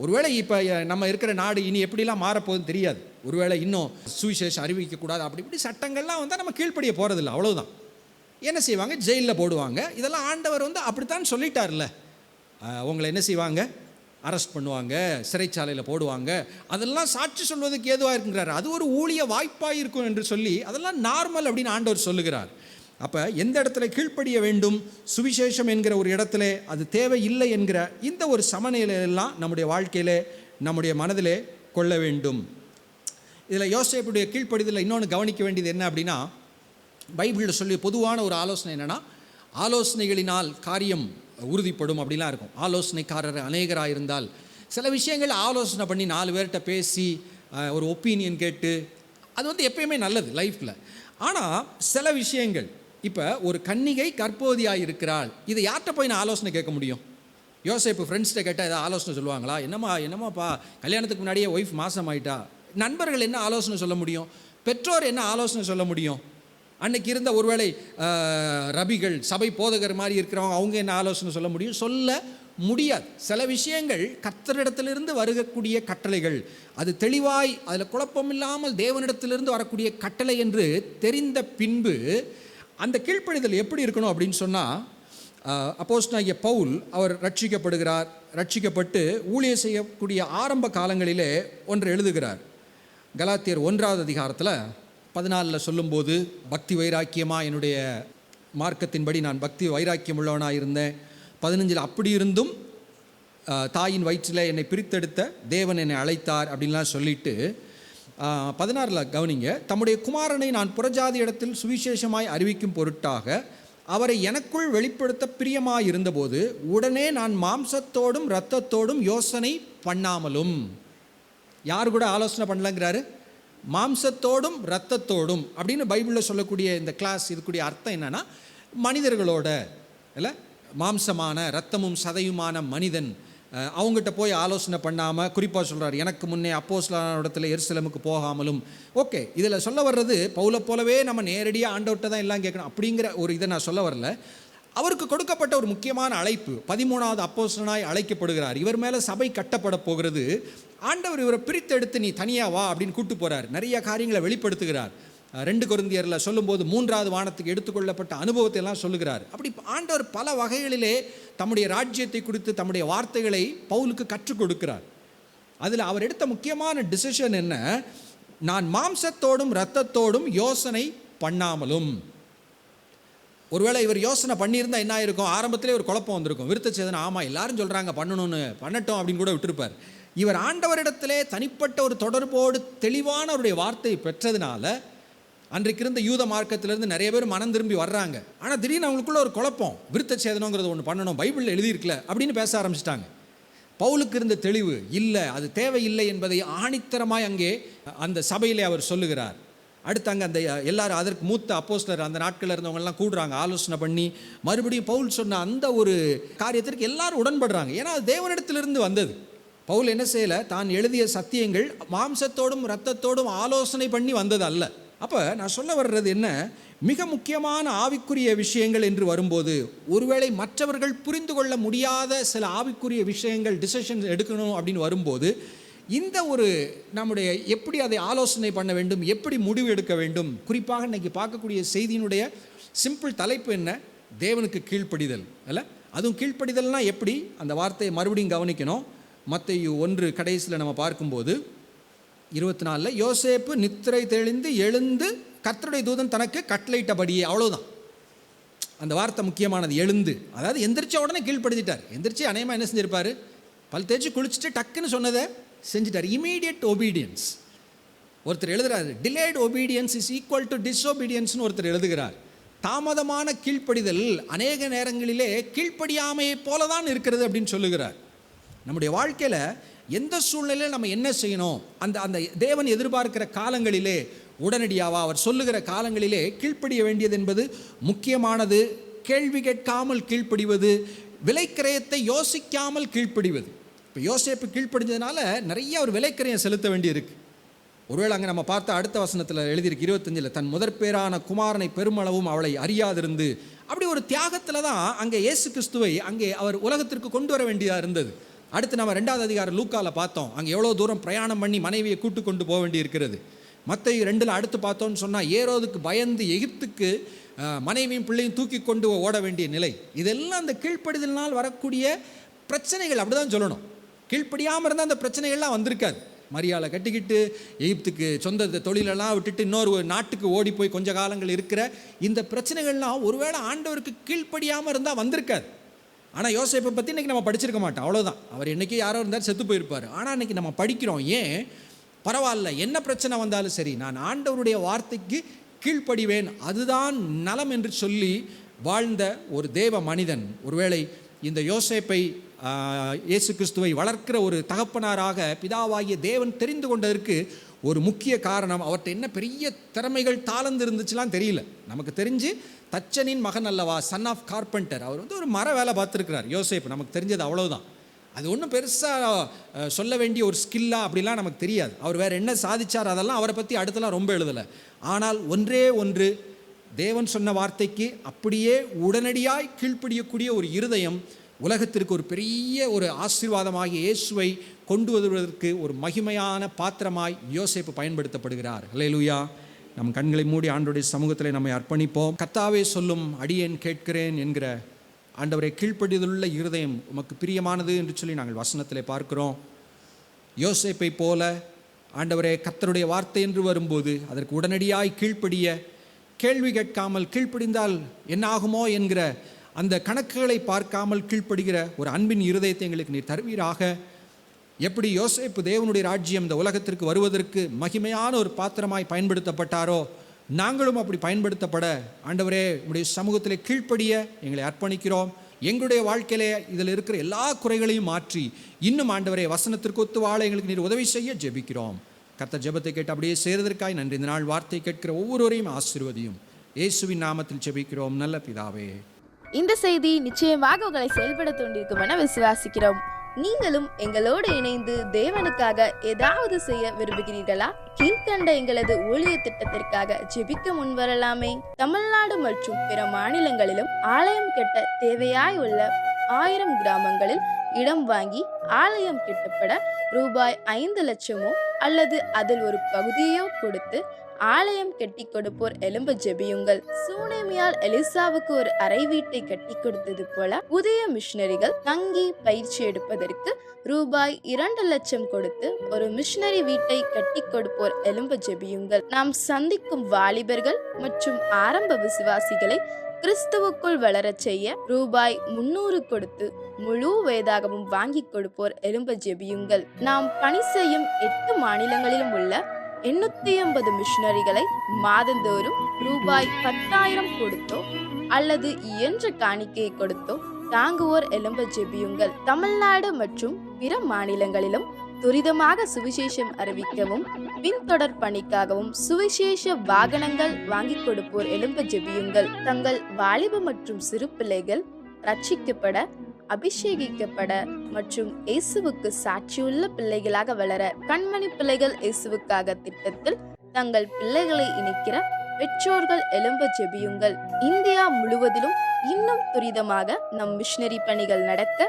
ஒருவேளை இப்போ நம்ம இருக்கிற நாடு இனி எப்படிலாம் மாறப்போகுதுன்னு தெரியாது. ஒருவேளை இன்னும் சுவிசேஷம் அறிவிக்கக்கூடாது அப்படி இப்படி சட்டங்கள்லாம் வந்தால் நம்ம கீழ்ப்படிய போகிறதில்ல, அவ்வளவுதான். என்ன செய்வாங்க? ஜெயிலில் போடுவாங்க. இதெல்லாம் ஆண்டவர் அப்படித்தான் சொல்லிட்டார்ல. உங்களை என்ன செய்வாங்க? அரெஸ்ட் பண்ணுவாங்க, சிறைச்சாலையில் போடுவாங்க. அதெல்லாம் சாட்சி சொல்வதற்கு ஏதுவாக இருக்குங்கிறார். அது ஒரு ஊழிய வாய்ப்பாக இருக்கும் என்று சொல்லி அதெல்லாம் நார்மல் அப்படின்னு ஆண்டவர் சொல்லுகிறார். அப்போ எந்த இடத்துல கீழ்ப்படிய வேண்டும், சுவிசேஷம் என்கிற ஒரு இடத்துல அது தேவை இல்லை என்கிற இந்த ஒரு சமநிலையெல்லாம் நம்முடைய வாழ்க்கையிலே நம்முடைய மனதிலே கொள்ள வேண்டும். இதில் யோசேப்புடைய கீழ்ப்படிதலில் இன்னொன்று கவனிக்க வேண்டியது என்ன அப்படின்னா, பைபிளில் சொல்லி பொதுவான ஒரு ஆலோசனை என்னென்னா, ஆலோசனைகளினால் காரியம் உறுதிப்படும் அப்படிலாம் இருக்கும். ஆலோசனைக்காரர் அநேகராக இருந்தால் சில விஷயங்கள் ஆலோசனை பண்ணி 4 பேர்கிட்ட பேசி ஒரு ஒப்பீனியன் கேட்டு அது எப்பயுமே நல்லது லைஃப்பில். ஆனால் சில விஷயங்கள், இப்போ ஒரு கன்னிகை கர்ப்பவதியாக இருக்கிறாள், இதை யார்கிட்ட போய் நான் ஆலோசனை கேட்க முடியும்? யோசேப்பு ஃப்ரெண்ட்ஸ்கிட்ட கேட்டால் ஏதாவது ஆலோசனை சொல்லுவாங்களா? என்னம்மாப்பா கல்யாணத்துக்கு முன்னாடியே ஒய்ஃப் மாசம் ஆயிட்டா? நண்பர்கள் என்ன ஆலோசனை சொல்ல முடியும்? பெற்றோர் என்ன ஆலோசனை சொல்ல முடியும்? அன்னைக்கு இருந்த ஒருவேளை ரபிகள், சபை போதகர் மாதிரி இருக்கிறவங்க, அவங்க என்ன ஆலோசனை சொல்ல முடியும்? சொல்ல முடியாது. சில விஷயங்கள் கர்த்தரிடத்திலிருந்து வருகக்கூடிய கட்டளைகள், அது தெளிவாய் அதில் குழப்பம் இல்லாமல் தேவனிடத்திலிருந்து வரக்கூடிய கட்டளை என்று தெரிந்த பின்பு அந்த கீழ்ப்படிதல் எப்படி இருக்கணும் அப்படின்னு சொன்னால், அப்போஸ்தலனாகிய பவுல் அவர் ரட்சிக்கப்படுகிறார். ரட்சிக்கப்பட்டு ஊழியம் செய்யக்கூடிய ஆரம்ப காலங்களிலே ஒன்று எழுதுகிறார். கலாத்தியர் 1வது அதிகாரத்தில் 14 சொல்லும்போது, பக்தி வைராக்கியமாக என்னுடைய மார்க்கத்தின்படி நான் பக்தி வைராக்கியம் உள்ளவனாக இருந்தேன். 15 அப்படி இருந்தும் தாயின் வயிற்றில் என்னை பிரித்தெடுத்த தேவன் என்னை அழைத்தார் அப்படின்லாம் சொல்லிட்டு 16 கவனிங்க, தம்முடைய குமாரனை நான் புறஜாதி இடத்தில் சுவிசேஷமாய் அறிவிக்கும் பொருட்டாக அவரை எனக்குள் வெளிப்படுத்த பிரியமாய் இருந்தபோது உடனே நான் மாம்சத்தோடும் இரத்தத்தோடும் யோசனை பண்ணாமலும். யார் கூட ஆலோசனை பண்ணலங்கிறாரு? மாம்சத்தோடும் இரத்தத்தோடும் அப்படின்னு பைபிளில் சொல்லக்கூடிய இந்த கிளாஸ் இதுக்குரிய அர்த்தம் என்னன்னா, மனிதர்களோட இல்லை, மாம்சமான இரத்தமும் சதையுமான மனிதன் அவங்ககிட்ட போய் ஆலோசனை பண்ணாமல், குறிப்பாக சொல்கிறார் எனக்கு முன்னே அப்போஸ்தலனான இடத்துல எருசலேமுக்கு போகாமலும். ஓகே, இதில் சொல்ல வர்றது பவுலை போலவே நம்ம நேரடியாக ஆண்டவர்கிட்ட தான் எல்லாம் கேட்கணும் அப்படிங்கிற ஒரு இதை நான் சொல்ல வரல. அவருக்கு கொடுக்கப்பட்ட ஒரு முக்கியமான அழைப்பு, 13வது அப்போஸ்தலனாய் அழைக்கப்படுகிறார். இவர் மேலே சபை கட்டப்பட போகிறது. ஆண்டவர் இவரை பிரித்தெடுத்து நீ தனியாக வா அப்படின்னு கூப்பிட்டு போகிறார். நிறைய காரியங்களை வெளிப்படுத்துகிறார். 2 கொரிந்தியரில் சொல்லும்போது 3வது வானத்துக்கு எடுத்துக்கொள்ளப்பட்ட அனுபவத்தை எல்லாம் சொல்லுகிறார். அப்படி ஆண்டவர் பல வகைகளிலே தம்முடைய ராஜ்யத்தை குறித்து தம்முடைய வார்த்தைகளை பவுலுக்கு கற்றுக் கொடுக்கிறார். அதில் அவர் எடுத்த முக்கியமான டிசிஷன் என்ன? நான் மாம்சத்தோடும் இரத்தத்தோடும் யோசனை பண்ணாமலும். ஒருவேளை இவர் யோசனை பண்ணியிருந்தால் என்ன ஆயிருக்கும்? ஆரம்பத்திலே ஒரு குழப்பம் வந்திருக்கும். விருத்த சேதனம், ஆமாம் எல்லாரும் சொல்கிறாங்க பண்ணணும்னு, பண்ணட்டும் அப்படின்னு கூட விட்டுருப்பார். இவர் ஆண்டவரிடத்திலே தனிப்பட்ட ஒரு தொடர்போடு தெளிவான அவருடைய வார்த்தையை பெற்றதுனால அன்றைக்கு இருந்த யூத மார்க்கத்திலேருந்து நிறைய பேர் மனம் திரும்பி வர்றாங்க. ஆனால் திடீர்னு அவங்களுக்குள்ள ஒரு குழப்பம், விருத்த சேதனங்கிறது ஒன்று பண்ணணும், பைபிளில் எழுதியிருக்கல அப்படின்னு பேச ஆரம்பிச்சிட்டாங்க. பவுலுக்கு இருந்த தெளிவு இல்லை, அது தேவையில்லை என்பதை ஆணித்தரமாய் அங்கே அந்த சபையிலே அவர் சொல்லுகிறார். அடுத்து அங்கே அந்த எல்லாரும் அதற்கு மூத்த அப்போஸ்தலர் அந்த நாட்களில் இருந்தவங்கெல்லாம் கூடுறாங்க, ஆலோசனை பண்ணி மறுபடியும் பவுல் சொன்ன அந்த ஒரு காரியத்திற்கு எல்லாரும் உடன்படுறாங்க. ஏன்னா அது தேவனிடத்திலிருந்து வந்தது. பவுல் என்ன செய்யலை, தான் எழுதிய சத்தியங்கள் மாம்சத்தோடும் இரத்தத்தோடும் ஆலோசனை பண்ணி வந்தது அல்ல. அப்போ நான் சொல்ல வர்றது என்ன, மிக முக்கியமான ஆவிக்குரிய விஷயங்கள் என்று வரும்போது ஒருவேளை மற்றவர்கள் புரிந்து கொள்ள முடியாத சில ஆவிக்குரிய விஷயங்கள் டிசிஷன்ஸ் எடுக்கணும் அப்படின்னு வரும்போது இந்த ஒரு நம்முடைய எப்படி அதை ஆலோசனை பண்ண வேண்டும், எப்படி முடிவு எடுக்க வேண்டும். குறிப்பாக இன்றைக்கி பார்க்கக்கூடிய செய்தியினுடைய சிம்பிள் தலைப்பு என்ன? தேவனுக்கு கீழ்ப்படிதல் அல்ல. அதுவும் கீழ்ப்படிதல்னால் எப்படி, அந்த வார்த்தையை மறுபடியும் கவனிக்கணும். மத்தேயு 1 கடைசியில் நம்ம பார்க்கும்போது 24 யோசேப்பு நித்திரை தெளிந்து எழுந்து கர்த்தருடைய தூதன் தனக்கு கட்டளையிட்டபடியே, அவ்வளோதான். அந்த வார்த்தை முக்கியமானது, எழுந்து. அதாவது எந்திரிச்ச உடனே கீழ்ப்படுத்திட்டார். எந்திரிச்சு அநேகமாக என்ன செஞ்சிருப்பார், பல் தேய்ச்சி குளிச்சுட்டு டக்குன்னு சொன்னதை செஞ்சிட்டார். Immediate obedience. ஒருத்தர் எழுதுகிறார், delayed obedience is equal to டிஸ்ஒபீடியன்ஸ்னு ஒருத்தர் எழுதுகிறார். தாமதமான கீழ்ப்படிதல் அநேக நேரங்களிலே கீழ்ப்படியாமையை போல தான் இருக்கிறது அப்படின்னு சொல்லுகிறார். நம்முடைய வாழ்க்கையில் எந்த சூழ்நிலையில் நம்ம என்ன செய்யணும், அந்த தேவன் எதிர்பார்க்கிற காலங்களிலே உடனடியாக அவர் சொல்லுகிற காலங்களிலே கீழ்ப்படிய வேண்டியது என்பது முக்கியமானது. கேள்வி கேட்காமல் கீழ்ப்படிவது, விலைக்கிரயத்தை யோசிக்காமல் கீழ்ப்படிவது. இப்போ யோசேப்பு கீழ்ப்படிஞ்சதுனால நிறைய ஒரு விலைக்கிரயம் செலுத்த வேண்டியிருக்கு. ஒருவேளை அங்கே நம்ம பார்த்த அடுத்த வசனத்தில் எழுதியிருக்கு 25, தன் முதற்பேரான குமாரனை பெருமளவும் அவளை அறியாதிருந்து. அப்படி ஒரு தியாகத்தில் தான் அங்கே இயேசு கிறிஸ்துவை அங்கே அவர் உலகத்திற்கு கொண்டு வர வேண்டியதாக இருந்தது. அடுத்து நம்ம 2வது அதிகாரம் லூக்கால பார்த்தோம், அங்கே எவ்வளோ தூரம் பிரயாணம் பண்ணி மனைவியை கூட்டு கொண்டு போக வேண்டி இருக்கிறது. மத்தேயு 2ல் அடுத்து பார்த்தோன்னு சொன்னால் ஏரோதுக்கு பயந்து எகிப்துக்கு மனைவியும் பிள்ளையும் தூக்கி கொண்டு ஓட வேண்டிய நிலை. இதெல்லாம் அந்த கீழ்ப்படிதலினால் வரக்கூடிய பிரச்சனைகள், அப்படி தான் சொல்லணும். கீழ்ப்படியாமல் இருந்தால் அந்த பிரச்சனைகள்லாம் வந்திருக்காது. மரியாதை கட்டிக்கிட்டு எகிப்துக்கு சொந்த தொழிலெல்லாம் விட்டுட்டு இன்னொரு நாட்டுக்கு ஓடி போய் கொஞ்ச காலங்கள் இருக்கிற இந்த பிரச்சனைகள்லாம் ஒருவேளை ஆண்டவருக்கு கீழ்ப்படியாமல் இருந்தால் வந்திருக்காது. ஆனால் யோசேப்பை பற்றி இன்றைக்கி நம்ம படிச்சிருக்க மாட்டோம், அவ்வளோதான். அவர் இன்றைக்கி யாரோ இருந்தாலும் செத்து போயிருப்பார். ஆனால் இன்றைக்கி நம்ம படிக்கிறோம். ஏன்? பரவாயில்ல, என்ன பிரச்சனை வந்தாலும் சரி, நான் ஆண்டவருடைய வார்த்தைக்கு கீழ்ப்படிவேன், அதுதான் நலம் என்று சொல்லி வாழ்ந்த ஒரு தேவ மனிதன். ஒருவேளை இந்த யோசேப்பை இயேசு கிறிஸ்துவை வளர்க்கிற ஒரு தகப்பனாராக பிதாவாகிய தேவன் தெரிந்து கொண்டதற்கு ஒரு முக்கிய காரணம், அவர்கிட்ட என்ன பெரிய திறமைகள் தாளந்து இருந்துச்சுலாம் தெரியல. நமக்கு தெரிஞ்சு தச்சனின் மகன் அல்லவா, சன் ஆஃப் கார்பெண்டர். அவர் ஒரு மர வேலை பார்த்துருக்கிறார் யோசேப்பு, நமக்கு தெரிஞ்சது அவ்வளோதான். அது ஒன்றும் பெருசாக சொல்ல வேண்டிய ஒரு ஸ்கில்லா அப்படிலாம் நமக்கு தெரியாது. அவர் வேறு என்ன சாதிச்சார் அதெல்லாம் அவரை பற்றி அடுத்தலாம் ரொம்ப எழுதலை. ஆனால் ஒன்றே ஒன்று, தேவன் சொன்ன வார்த்தைக்கு அப்படியே உடனடியாய் கீழ்ப்படியக்கூடிய ஒரு இருதயம் உலகத்திற்கு ஒரு பெரிய ஒரு ஆசீர்வாதமாகிய இயேசுவை கொண்டு வருவதற்கு ஒரு மகிமையான பாத்திரமாய் யோசேப்பு பயன்படுத்தப்படுகிறார். அல்லேலூயா. நம் கண்களை மூடி ஆண்டவருடைய சமூகத்தில் நம்மை அர்ப்பணிப்போம். கர்த்தாவே சொல்லும் அடியேன் கேட்கிறேன் என்கிற ஆண்டவரை கீழ்ப்படிதலுள்ள இருதயம் உமக்கு பிரியமானது என்று சொல்லி நாங்கள் வசனத்திலே பார்க்கிறோம். யோசேப்பை போல ஆண்டவரே கர்த்தருடைய வார்த்தை என்று வரும்போது அதற்கு உடனடியாய் கீழ்ப்படிய, கேள்வி கேட்காமல் கீழ்ப்படிந்தால் என்ன ஆகுமோ என்கிற அந்த கணக்குகளை பார்க்காமல் கீழ்ப்படுகிற ஒரு அன்பின் இருதயத்தை எங்களுக்கு நீர் தருவீராக. எப்படி யோசேப்பு தேவனுடைய ராஜ்யம் இந்த உலகத்திற்கு வருவதற்கு மகிமையான ஒரு பாத்திரமாய் பயன்படுத்தப்பட்டாரோ, நாங்களும் அப்படி பயன்படுத்தப்பட ஆண்டவரே உங்களுடைய சமூகத்திலே கீழ்ப்படிய எங்களை அர்ப்பணிக்கிறோம். எங்களுடைய வாழ்க்கையிலே இதில் இருக்கிற எல்லா குறைகளையும் மாற்றி இன்னும் ஆண்டவரே வசனத்திற்கு ஒத்து வாழ எங்களுக்கு நீர் உதவி செய்ய ஜெபிக்கிறோம். கர்த்தர் ஜெபத்தை கேட்டு அப்படியே சேர்வதற்காய் நன்றி. இந்த நாள் வார்த்தை கேட்கிற ஒவ்வொருவரையும் ஆசீர்வதியும். இயேசுவின் நாமத்தில் ஜெபிக்கிறோம் நல்ல பிதாவே. இந்த செய்தி நிச்சயமாக உங்களை செயல்பட தூண்டிருக்கும் என விசுவாசிக்கிறோம். நீங்களும் எங்களோடு இணைந்து தேவனுக்காக ஏதாவது செய்ய விரும்புகிறீர்களா? கீழ்கண்ட எங்களது ஊழிய திட்டத்திற்காக ஜெபிக்க முன்வரலாமே. தமிழ்நாடு மற்றும் பிற மாநிலங்களிலும் ஆலயம் கட்ட தேவையாய் உள்ள 1000 கிராமங்களில் இடம் வாங்கி ஆலயம் கட்டப்பட ரூபாய் 5 லட்சமோ அல்லது அதில் ஒரு பகுதியோ கொடுத்து ஆலயம் கட்டி கொடுப்போர் எழும்ப ஜெபியுங்கள். சூனேமியால் எலிசாவுக்கு ஒரு அறை வீட்டை கட்டி கொடுத்தது போல புதிய மிஷனரிகள் தங்கி பயிற்சி எடுப்பதற்கு ரூபாய் 2 லட்சம் கொடுத்து ஒரு மிஷனரி வீட்டை கட்டி கொடுப்போர் எழும்ப ஜெபியுங்கள். நாம் சந்திக்கும் வாலிபர்கள் மற்றும் ஆரம்ப விசுவாசிகளை கிறிஸ்துவுக்குள் வளரச் செய்ய ரூபாய் 300 கொடுத்து முழு வேதாகமும் வாங்கி கொடுப்போர் எழும்ப ஜெபியுங்கள். நாம் பணி செய்யும் 8 மாநிலங்களிலும் உள்ள 850 மிஷனரிகளை மாதந்தோறும் ரூபாய் 10,000 கொடுத்தோ அல்லது இயன்ற காணிக்கையை கொடுத்தோ தாங்குவோர் எழும்ப ஜெபியுங்கள். தமிழ்நாடு மற்றும் பிற மாநிலங்களிலும் துரிதமாக சுவிசேஷம் அறிவிக்கவும் பின்தொடர் பணிக்காகவும் சுவிசேஷ வாகனங்கள் வாங்கி கொடுப்போர் எழும்ப ஜெபியுங்கள். தங்கள் வாலிப மற்றும் சிறு பிள்ளைகள் ரட்சிக்கப்பட, அபிஷேகிக்கப்பட மற்றும் இயேசுவுக்கு சாட்சியுள்ள பிள்ளைகளாக வளர கண்மணி பிள்ளைகள் இயேசுவுக்காக திட்டத்தில் தங்கள் பிள்ளைகளை இணைக்கிற பெற்றோர்கள் எழும்ப ஜெபியுங்கள். இந்தியா முழுவதிலும் இன்னும் துரிதமாக நம் மிஷனரி பணிகள் நடக்க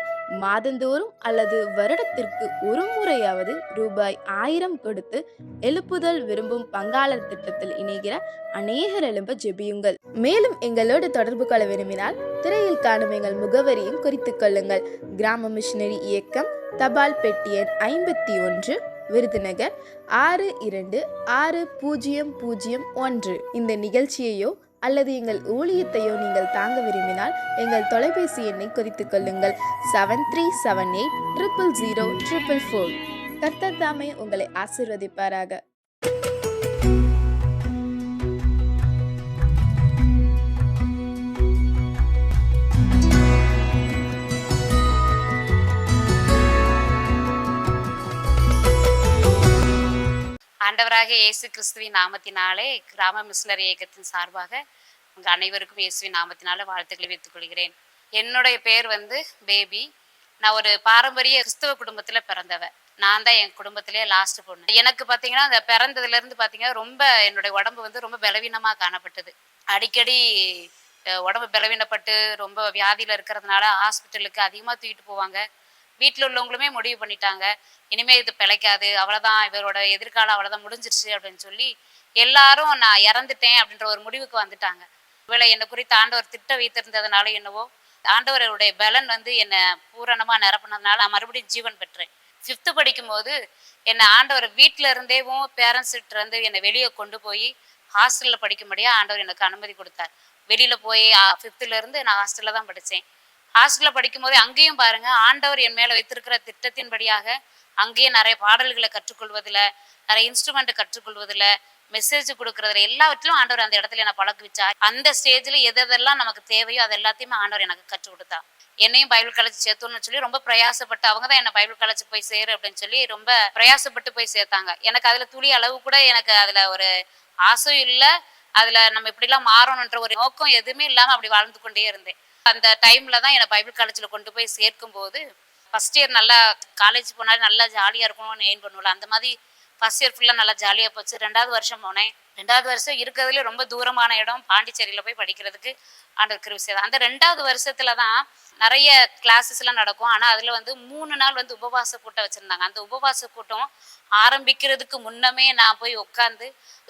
மாதந்தோறும் அல்லது வருடத்திற்கு ஒரு முறையாவது ரூபாய் 1000 கொடுத்து எழுப்புதல் விரும்பும் பங்காளர் திட்டத்தில் இணைகிற அநேகர் எழும்ப ஜெபியுங்கள். மேலும் எங்களோடு தொடர்பு கொள்ள விரும்பினால் திரையில் காணும் எங்கள் முகவரியும் குறித்துக் கொள்ளுங்கள். கிராம மிஷனரி இயக்கம், தபால் பெட்டி எண் 51, விருதுநகர் 626001. இந்த நிகழ்ச்சியையோ அல்லது எங்கள் ஊழியத்தையோ நீங்கள் தாங்க விரும்பினால் எங்கள் தொலைபேசி எண்ணை குறித்துக் கொள்ளுங்கள். 7378000444. கர்த்தர் தாமே உங்களை ஆசீர்வதிப்பாராக. ஆண்டவராக இயேசு கிறிஸ்துவின் நாமத்தினாலே கிராம மிஷனரி இயக்கத்தின் சார்பாக உங்கள் அனைவருக்கும் இயேசுவின் நாமத்தினால வாழ்த்துக்களை வைத்துக் கொள்கிறேன். என்னுடைய பேர் பேபி. நான் ஒரு பாரம்பரிய கிறிஸ்தவ குடும்பத்தில் பிறந்தவன். நான் தான் என் குடும்பத்திலே லாஸ்ட் பொண்ணு. எனக்கு பார்த்தீங்கன்னா அந்த பிறந்ததுலேருந்து பார்த்தீங்கன்னா ரொம்ப என்னுடைய உடம்பு ரொம்ப பலவீனமாக காணப்பட்டது. அடிக்கடி உடம்பு பலவீனப்பட்டு ரொம்ப வியாதியில் இருக்கிறதுனால ஹாஸ்பிட்டலுக்கு அதிகமாக தூக்கிட்டு போவாங்க. வீட்டில் உள்ளவங்களுமே முடிவு பண்ணிட்டாங்க, இனிமேல் இது பிழைக்காது, அவ்வளோதான், இவரோட எதிர்காலம் அவ்வளோதான், முடிஞ்சிருச்சு அப்படின்னு சொல்லி எல்லாரும் நான் இறந்துட்டேன் அப்படின்ற ஒரு முடிவுக்கு வந்துட்டாங்க. ஒருவேளை என்னை குறித்து ஆண்டவர் திட்ட வைத்திருந்ததுனால என்னவோ, ஆண்டவருடைய பலன் வந்து என்னை பூரணமாக நிரப்புனதுனால நான் மறுபடியும் ஜீவன் பெற்றேன். 5th படிக்கும்போது என்னை ஆண்டவர் வீட்டில் இருந்தேவும் பேரண்ட்ஸ்கிட்ட இருந்து என்னை வெளியே கொண்டு போய் ஹாஸ்டலில் படிக்கும்படியாக ஆண்டவர் எனக்கு அனுமதி கொடுத்தார். வெளியில் போய் 5th இருந்து நான் ஹாஸ்டலில் தான் படித்தேன். ஹாஸ்டலில் படிக்கும்போது அங்கேயும் பாருங்க, ஆண்டவர் என் மேலே வைத்திருக்கிற திட்டத்தின்படியாக அங்கேயே நிறைய பாடல்களை கற்றுக்கொள்வதில், நிறைய இன்ஸ்ட்ருமெண்ட் கற்றுக்கொள்வதில், மெசேஜ் கொடுக்கறதுல எல்லாவற்றிலும் ஆண்டவர் அந்த இடத்துல என்னை பழக்குவிச்சா. அந்த ஸ்டேஜில் எதெல்லாம் நமக்கு தேவையோ அது எல்லாத்தையுமே ஆண்டவர் எனக்கு கற்றுக் கொடுத்தா. என்னையும் பைபிள் காலேஜ் சேர்த்தோன்னு சொல்லி ரொம்ப பிரயாசப்பட்டு, அவங்க தான் என்னை பைபிள் காலேஜ் போய் சேரு அப்படின்னு சொல்லி ரொம்ப பிரயாசப்பட்டு போய் சேர்த்தாங்க. எனக்கு அதில் துளி அளவு கூட எனக்கு அதில் ஒரு ஆசையும் இல்லை, அதில் நம்ம இப்படிலாம் மாறணுன்ற ஒரு நோக்கம் எதுவுமே இல்லாமல் அப்படி வாழ்ந்து கொண்டே இருந்தேன். அந்த டைமில் தான் என்னை பைபிள் காலேஜில் கொண்டு போய் சேர்க்கும்போது, ஃபஸ்ட் இயர் நல்லா காலேஜ் போனாலும் நல்லா ஜாலியாக இருக்கணும்னு எய்ம் பண்ணுவோம்ல, அந்த மாதிரி ஃபஸ்ட் இயர் ஃபுல்லாக நல்லா ஜாலியாக போச்சு. 2வது வருஷம் போனேன். 2வது வருஷம் இருக்கிறதுல ரொம்ப தூரமான இடம் பாண்டிச்சேரியில் போய் படிக்கிறதுக்கு ஆண்டவர் கிருபை செய்தார். அந்த 2வது வருஷத்துல தான் நிறைய கிளாஸஸ்லாம் நடக்கும். ஆனால் அதில் வந்து 3 நாள் வந்து உபவாச கூட்டம் வச்சுருந்தாங்க. அந்த உபவாச கூட்டம் ஆரம்பிக்கிறதுக்கு முன்னமே நான் போய் உட்காந்து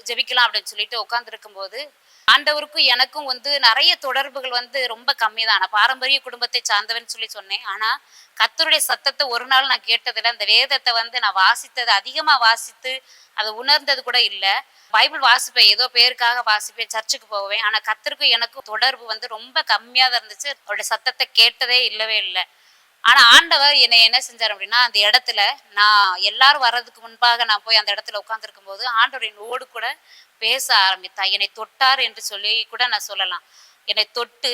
ஜெபிக்கலாம் அப்படின்னு சொல்லிட்டு உட்காந்துருக்கும்போது, ஆண்டவருக்கும் எனக்கும் வந்து நிறைய தொடர்புகள் வந்து ரொம்ப கம்மி தான். நான் பாரம்பரிய குடும்பத்தை சார்ந்தவன் சொல்லி சொன்னேன். ஆனால் கர்த்தருடைய சத்தத்தை ஒரு நாள் நான் கேட்டதில்லை. அந்த வேதத்தை வந்து நான் வாசித்தது, அதிகமாக வாசித்து அதை உணர்ந்தது கூட இல்லை. பைபிள் வாசிப்பேன், ஏதோ பேருக்காக வாசிப்பேன், சர்ச்சுக்கு போவேன். ஆனால் கர்த்தருக்கும் எனக்கும் தொடர்பு வந்து ரொம்ப கம்மியாக தான் இருந்துச்சு. அவருடைய சத்தத்தை கேட்டதே இல்லவே இல்லை. ஆனால் ஆண்டவர் என்னை என்ன செஞ்சார் அப்படின்னா, அந்த இடத்துல நான் எல்லாரும் வர்றதுக்கு முன்பாக நான் போய் அந்த இடத்துல உட்காந்துருக்கும் போது ஆண்டவர் என்னோடு கூட பேச ஆரம்பித்தார். என்னை தொட்டார் என்று சொல்லி கூட நான் சொல்லலாம். என்னை தொட்டு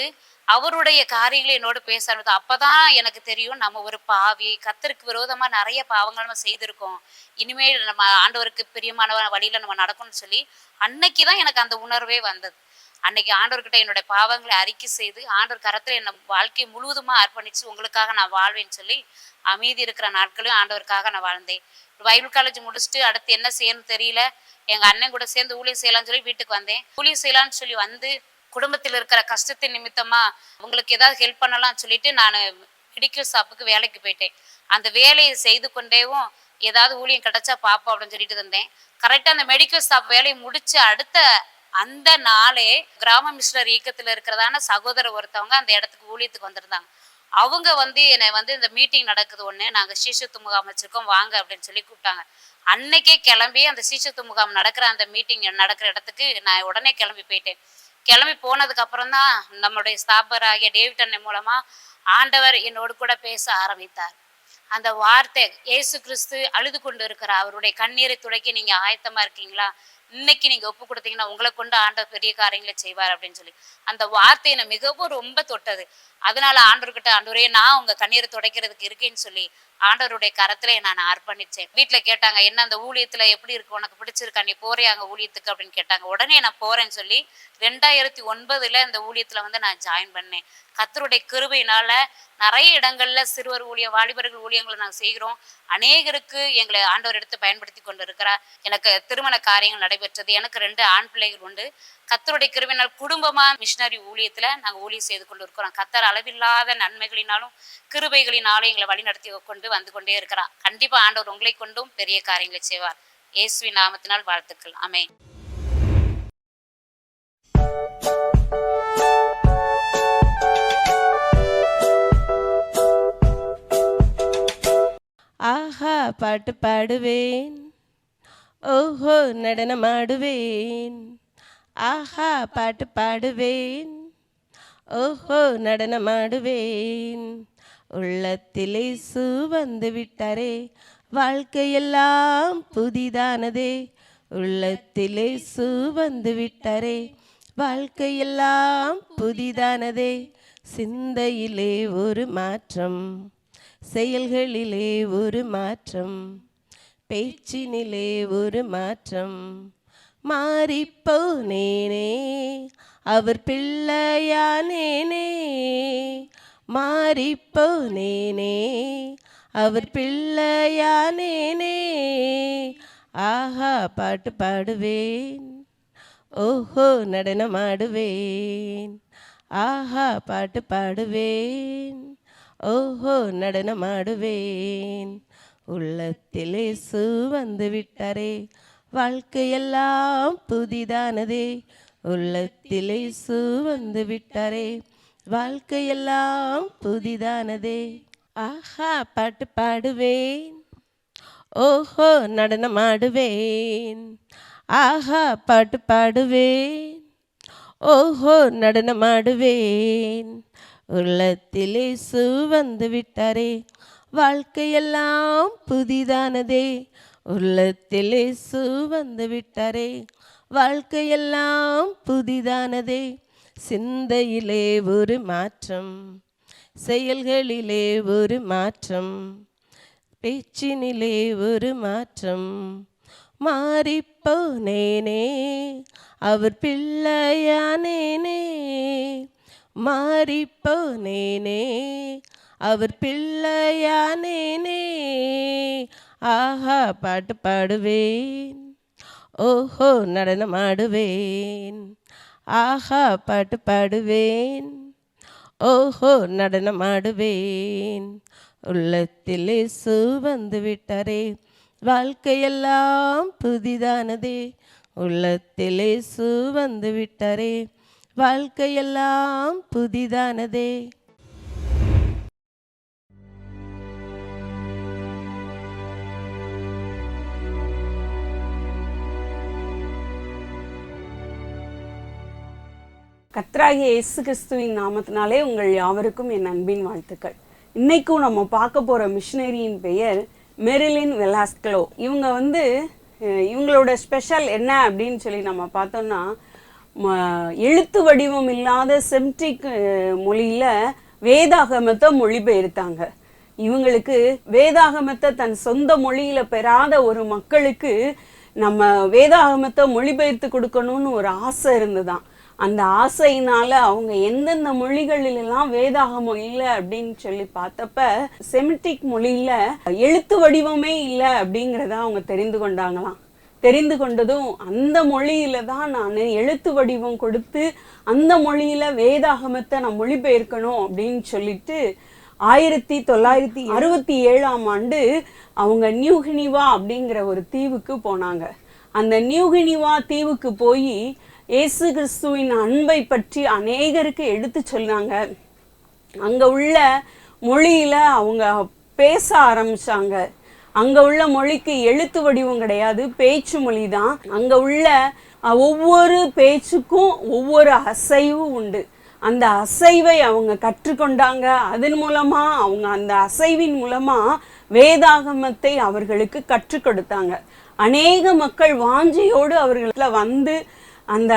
அவருடைய காரியங்களை என்னோடு பேச ஆரம்பித்தார். அப்பதான் எனக்கு தெரியும், நம்ம ஒரு பாவி, கர்த்தருக்கு விரோதமா நிறைய பாவங்கள் நம்ம செய்திருக்கோம், இனிமேல் நம்ம ஆண்டவருக்கு பிரியமான வழியில நம்ம நடக்கணும்னு சொல்லி அன்னைக்கு தான் எனக்கு அந்த உணர்வே வந்தது. அன்னைக்கு ஆண்டவர்கிட்ட என்னுடைய பாவங்களை அறிக்கை செய்து, ஆண்டவர் கரத்துல என்ன வாழ்க்கையை முழுவதுமா அர்ப்பணிச்சு உங்களுக்காக நான் வாழ்வேன்னு சொல்லி அமைதி இருக்கிற நாட்களையும் ஆண்டவருக்காக நான் வாழ்ந்தேன். பைபிள் காலேஜ் முடிச்சுட்டு அடுத்து என்ன செய்யணும்னு தெரியல. எங்க அண்ணன் கூட சேர்ந்து ஊழியம் செய்யலாம்னு சொல்லி வீட்டுக்கு வந்தேன். ஊழியம் செய்யலாம்னு சொல்லி வந்து குடும்பத்தில் இருக்கிற கஷ்டத்தின் நிமித்தமா உங்களுக்கு ஏதாவது ஹெல்ப் பண்ணலாம்னு சொல்லிட்டு நான் மெடிக்கல் ஷாப்புக்கு வேலைக்கு போயிட்டேன். அந்த வேலையை செய்து கொண்டேவும் ஏதாவது ஊழியம் கிடைச்சா பாப்போம் அப்படின்னு சொல்லிட்டு இருந்தேன். கரெக்டாக அந்த மெடிக்கல் ஷாப் வேலையை முடிச்சு அடுத்த அந்த நாளே கிராம மிஷனரி இயக்கத்தில் இருக்கிறதான சகோதரர் ஒருத்தவங்க அந்த இடத்துக்கு ஊழியத்துக்கு வந்திருந்தாங்க. அவங்க வந்து என்னை வந்து இந்த மீட்டிங் நடக்குது ஒன்று, நாங்கள் சீஷத்து முகாம் வச்சிருக்கோம் வாங்க அப்படின்னு சொல்லி கூப்பிட்டாங்க. அன்னைக்கே கிளம்பி அந்த சீஷத்து முகாம் நடக்கிற அந்த மீட்டிங் நடக்கிற இடத்துக்கு நான் உடனே கிளம்பி போயிட்டேன். கிளம்பி போனதுக்கு அப்புறம் தான் நம்மளுடைய ஸ்தாபராகிய டேவிட் அண்ணன் மூலமா ஆண்டவர் என்னோடு கூட பேச ஆரம்பித்தார். அந்த வார்த்தை, இயேசு கிறிஸ்து அழுது கொண்டு இருக்கிறார், அவருடைய கண்ணீரை துடைக்க நீங்க ஆயத்தமா இருக்கீங்களா, இன்னைக்கு நீங்க ஒப்பு கொடுத்தீங்கன்னா உங்களை கொண்டு ஆண்டவர் பெரிய காரியங்களை செய்வார் அப்படின்னு சொல்லி அந்த வார்த்தை என்னை மிகவும் ரொம்ப தொட்டது. அதனால ஆண்டவர்கிட்ட, ஆண்டவரே நான் உங்க கண்ணீரை துடைக்கிறதுக்கு இருக்கேன்னு சொல்லி ஆண்டவருடைய கரத்துல நான் அர்ப்பணிச்சேன். வீட்டுல கேட்டாங்க, என்ன அந்த ஊழியத்துல எப்படி இருக்கு, உனக்கு பிடிச்சிருக்கா, நீ போறியா அங்க ஊழியத்துக்கு அப்படின்னு கேட்டாங்க. உடனே நான் போறேன்னு சொல்லி 2009 இந்த ஊழியத்துல வந்து நான் ஜாயின் பண்ணேன். கர்த்தருடைய கிருபையினால நிறைய இடங்கள்ல சிறுவர் ஊழியம், வாலிபர்கள் ஊழியங்களை நாங்கள் செய்கிறோம். அநேகருக்கு எங்களை ஆண்டவர் எடுத்து பயன்படுத்தி கொண்டு இருக்கிறார். எனக்கு திருமண காரியங்கள் நடைபெற்றது. எனக்கு 2 ஆண் பிள்ளைகள் உண்டு. கர்த்தருடைய கிருபையினால் குடும்பமா மிஷனரி ஊழியத்துல நாங்கள் ஊழியம் செய்து கொண்டு இருக்கிறோம். கர்த்தர் அளவில்லாத நன்மைகளினாலும் கிருபைகளினாலும் எங்களை வழி நடத்தி கொண்டு வந்து கொண்டே இருக்கிறார். கண்டிப்பா ஆண்டவர் உங்களை கொண்டும் பெரிய காரியங்களை செய்வார். இயேசுவின் நாமத்தினால் வாழ்த்துக்கள். ஆமென். ஆஹா பாட்டு பாடுவேன், ஓஹோ நடனமாடுவேன். ஆஹா பாட்டு பாடுவேன், ஓஹோ நடனமாடுவேன். உள்ளத்திலே வந்து விட்டாரே, வாழ்க்கையெல்லாம் புதிதானதே. உள்ளத்திலே வந்து விட்டாரே, வாழ்க்கையெல்லாம் புதிதானதே. சிந்தையிலே ஒரு மாற்றம், செயல்களிலே ஒரு மாற்றம், பேச்சினிலே ஒரு மாற்றம். மாறிப்போனேனே, அவர் பிள்ளையானேனே. மாறிப்போனேனே, அவர் பிள்ளையானேனே. ஆஹா பாட்டு பாடுவேன், ஓஹோ நடனமாடுவேன். ஆஹா பாட்டு பாடுவேன், ஓஹோ நடனமாடுவேன். உள்ளத்தில் இயேசு வந்து விட்டாரே, வாழ்க்கையெல்லாம் புதிதானதே. உள்ளத்தில் இயேசு வந்து விட்டாரே, வாழ்க்கையெல்லாம் புதிதானதே. ஆஹா பாட்டு பாடுவேன், ஓஹோ நடனமாடுவேன். ஆஹா பாட்டு பாடுவேன், ஓஹோ நடனமாடுவேன். உள்ளத்தில் இயேசு வந்து விட்டாரே, வாழ்க்கையெல்லாம் புதிதானதே. உள்ளத்தில் இயேசு வந்து விட்டாரே, வாழ்க்கையெல்லாம் புதிதானதே. சிந்தையிலே ஒரு மாற்றம், செயல்களிலே ஒரு மாற்றம், பேச்சினிலே ஒரு மாற்றம். மாறிப்போனேனே, அவர் பிள்ளையானேனே. மாறிப்போனேனே, அவர் பிள்ளையானேனே. ஆஹா பாட்டு பாடுவேன், ஓஹோ நடனமாடுவேன். ஆஹா பாட்டு பாடுவேன், ஓஹோ நடனமாடுவேன். உள்ளத்தில் இயேசு வந்து விட்டாரே, வாழ்க்கையெல்லாம் புதிதானதே. உள்ளத்தில் இயேசு வந்து விட்டாரே, வாழ்க்கையெல்லாம் புதிதானதே. கர்த்தராகிய இயேசு கிறிஸ்துவின் நாமத்தினாலே உங்கள் யாவருக்கும் என் அன்பின் வாழ்த்துக்கள். இன்னைக்கும் நம்ம பார்க்க போகிற மிஷினரியின் பெயர் மெரிலின் வெலாஸ்கோ. இவங்க இவங்களோட ஸ்பெஷல் என்ன அப்படின்னு சொல்லி நம்ம பார்த்தோம்னா, எழுத்து வடிவம் இல்லாத செமிட்டிக் மொழியில் வேதாகமத்தை மொழிபெயர்த்தாங்க. இவங்களுக்கு வேதாகமத்தை தன் சொந்த மொழியில் பெறாத ஒரு மக்களுக்கு நம்ம வேதாகமத்தை மொழிபெயர்த்து கொடுக்கணும்னு ஒரு ஆசை இருந்துதான். அந்த ஆசையினால அவங்க எந்தெந்த மொழிகளிலெல்லாம் வேதாகமம் இல்லை அப்படின்னு சொல்லி பார்த்தப்ப, செமிட்டிக் மொழியில எழுத்து வடிவமே இல்லை அப்படிங்கிறத அவங்க தெரிந்து கொண்டாங்களாம். தெரிந்து கொண்டதும் அந்த மொழியில தான் நான் எழுத்து வடிவம் கொடுத்து அந்த மொழியில வேதாகமத்தை நான் மொழிபெயர்க்கணும் அப்படின்னு சொல்லிட்டு 1967 அவங்க நியூகினிவா அப்படிங்கிற ஒரு தீவுக்கு போனாங்க. அந்த நியூகினிவா தீவுக்கு போய் இயேசு கிறிஸ்துவின் அன்பை பற்றி அநேகருக்கு எடுத்து சொன்னாங்க. அங்கே உள்ள மொழியில் அவங்க பேச ஆரம்பித்தாங்க. அங்கே உள்ள மொழிக்கு எழுத்து வடிவம் கிடையாது, பேச்சு மொழி தான். அங்கே உள்ள ஒவ்வொரு பேச்சுக்கும் ஒவ்வொரு அசைவு உண்டு. அந்த அசைவை அவங்க கற்றுக்கொண்டாங்க. அதன் மூலமாக அவங்க அந்த அசைவின் மூலமாக வேதாகமத்தை அவர்களுக்கு கற்றுக் கொடுத்தாங்க. அநேக மக்கள் வாஞ்சியோடு அவர்கள வந்து அந்த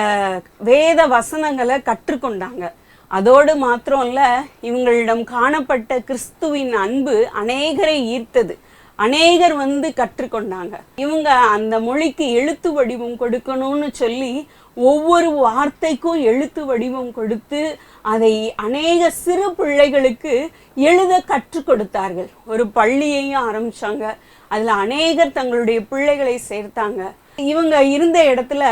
வேத வசனங்களை கற்றுக்கொண்டாங்க. அதோடு மாத்திரம் இல்லை, இவங்களிடம் காணப்பட்ட கிறிஸ்துவின் அன்பு அநேகரை ஈர்த்தது. அநேகர் வந்து கற்றுக்கொண்டாங்க. இவங்க அந்த மொழிக்கு எழுத்து வடிவம் கொடுக்கணும்னு சொல்லி ஒவ்வொரு வார்த்தைக்கும் எழுத்து வடிவம் கொடுத்து அதை அநேக சிறு பிள்ளைகளுக்கு எழுத கற்றுக் கொடுத்தார்கள். ஒரு பள்ளியையும் ஆரம்பிச்சாங்க. அதில் அநேகர் தங்களுடைய பிள்ளைகளை சேர்த்தாங்க. இவங்க இருந்த இடத்துல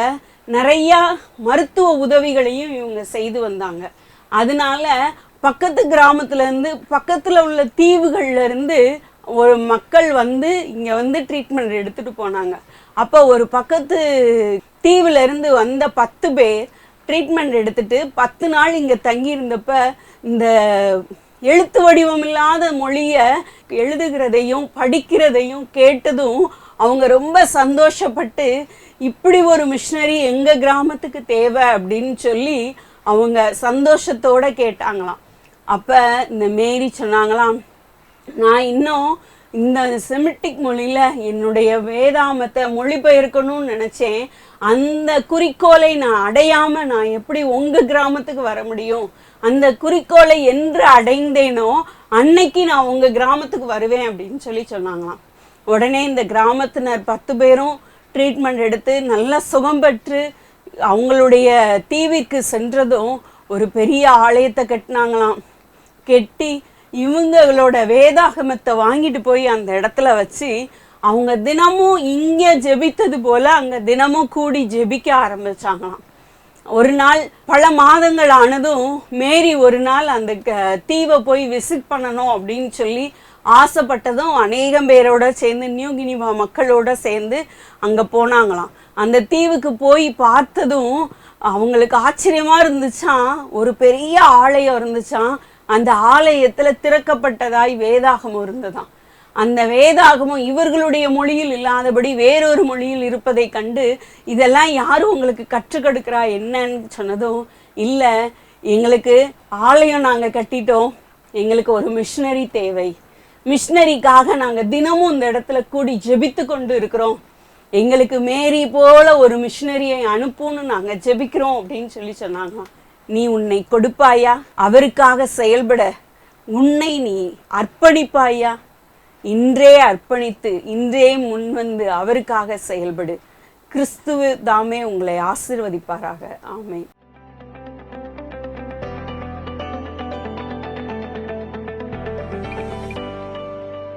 நிறையா மருத்துவ உதவிகளையும் இவங்க செய்து வந்தாங்க. அதனால பக்கத்து கிராமத்துலேருந்து பக்கத்தில் உள்ள தீவுகள்லேருந்து ஒரு மக்கள் வந்து இங்கே வந்து ட்ரீட்மெண்ட் எடுத்துகிட்டு போனாங்க. அப்போ ஒரு பக்கத்து தீவிலேருந்து வந்த 10 பேர் ட்ரீட்மெண்ட் எடுத்துகிட்டு 10 நாள் இங்கே தங்கியிருந்தப்ப இந்த எழுத்து வடிவம் இல்லாத மொழியை எழுதுகிறதையும் படிக்கிறதையும் கேட்டதும் அவங்க ரொம்ப சந்தோஷப்பட்டு, இப்படி ஒரு மிஷினரி எங்கள் கிராமத்துக்கு தேவை அப்படின்னு சொல்லி அவங்க சந்தோஷத்தோடு கேட்டாங்களாம். அப்போ இந்த மேரி சொன்னாங்களாம், நான் இன்னும் இந்த செமிட்டிக் மொழியில் என்னுடைய வேதாமத்தை மொழிபெயர்க்கணும்னு நினச்சேன். அந்த குறிக்கோளை நான் அடையாமல் நான் எப்படி உங்கள் கிராமத்துக்கு வர முடியும்? அந்த குறிக்கோளை என்று அடைந்தேனோ அன்னைக்கு நான் உங்கள் கிராமத்துக்கு வருவேன் அப்படின்னு சொல்லி சொன்னாங்களாம். உடனே இந்த கிராமத்தினர் 10 பேரும் ட்ரீட்மெண்ட் எடுத்து நல்ல சுகம் பெற்று அவங்களுடைய தீவிற்கு சென்றதும் ஒரு பெரிய ஆலயத்தை கட்டினாங்களாம். கட்டி இவங்களோட வேதாகமத்தை வாங்கிட்டு போய் அந்த இடத்துல வச்சு அவங்க தினமும் இங்கே ஜெபித்தது போல் அங்கே தினமும் கூடி ஜெபிக்க ஆரம்பித்தாங்களாம். ஒரு நாள் பல மாதங்கள் ஆனதும் மேரி ஒரு நாள் அந்த தீவை போய் விசிட் பண்ணணும் அப்படின்னு சொல்லி ஆசைப்பட்டதும் அநேகம் பேரோட சேர்ந்து நியூ கினிவா மக்களோட சேர்ந்து அங்கே போனாங்களாம். அந்த தீவுக்கு போய் பார்த்ததும் அவங்களுக்கு ஆச்சரியமா இருந்துச்சான். ஒரு பெரிய ஆலயம் இருந்துச்சான். அந்த ஆலயத்தில் திறக்கப்பட்டதாய் வேதாகமம் இருந்ததாம். அந்த வேதாகமம் இவர்களுடைய மொழியில் இல்லாதபடி வேறொரு மொழியில் இருப்பதை கண்டு இதெல்லாம் யாரும் உங்களுக்கு கற்றுக்கொடுக்கிறா என்னன்னு சொன்னதும், இல்லை எங்களுக்கு ஆலயம் நாங்கள் கட்டிட்டோம், எங்களுக்கு ஒரு மிஷினரி தேவை, மிஷினரிக்காக நாங்கள் தினமும் இந்த இடத்துல கூடி ஜெபித்து கொண்டு இருக்கிறோம், எங்களுக்கு மேரி போல ஒரு மிஷினரியை அனுப்புன்னு நாங்கள் ஜெபிக்கிறோம் அப்படின்னு சொல்லி சொன்னாங்க. நீ உன்னை கொடுப்பாயா? அவருக்காக செயல்பட உன்னை நீ அர்ப்பணிப்பாயா? இன்றே அர்ப்பணித்து இன்றே முன்வந்து அவருக்காக செயல்படு. கிறிஸ்துவ தாமே உங்களை ஆசீர்வதிப்பாராக. ஆமென்.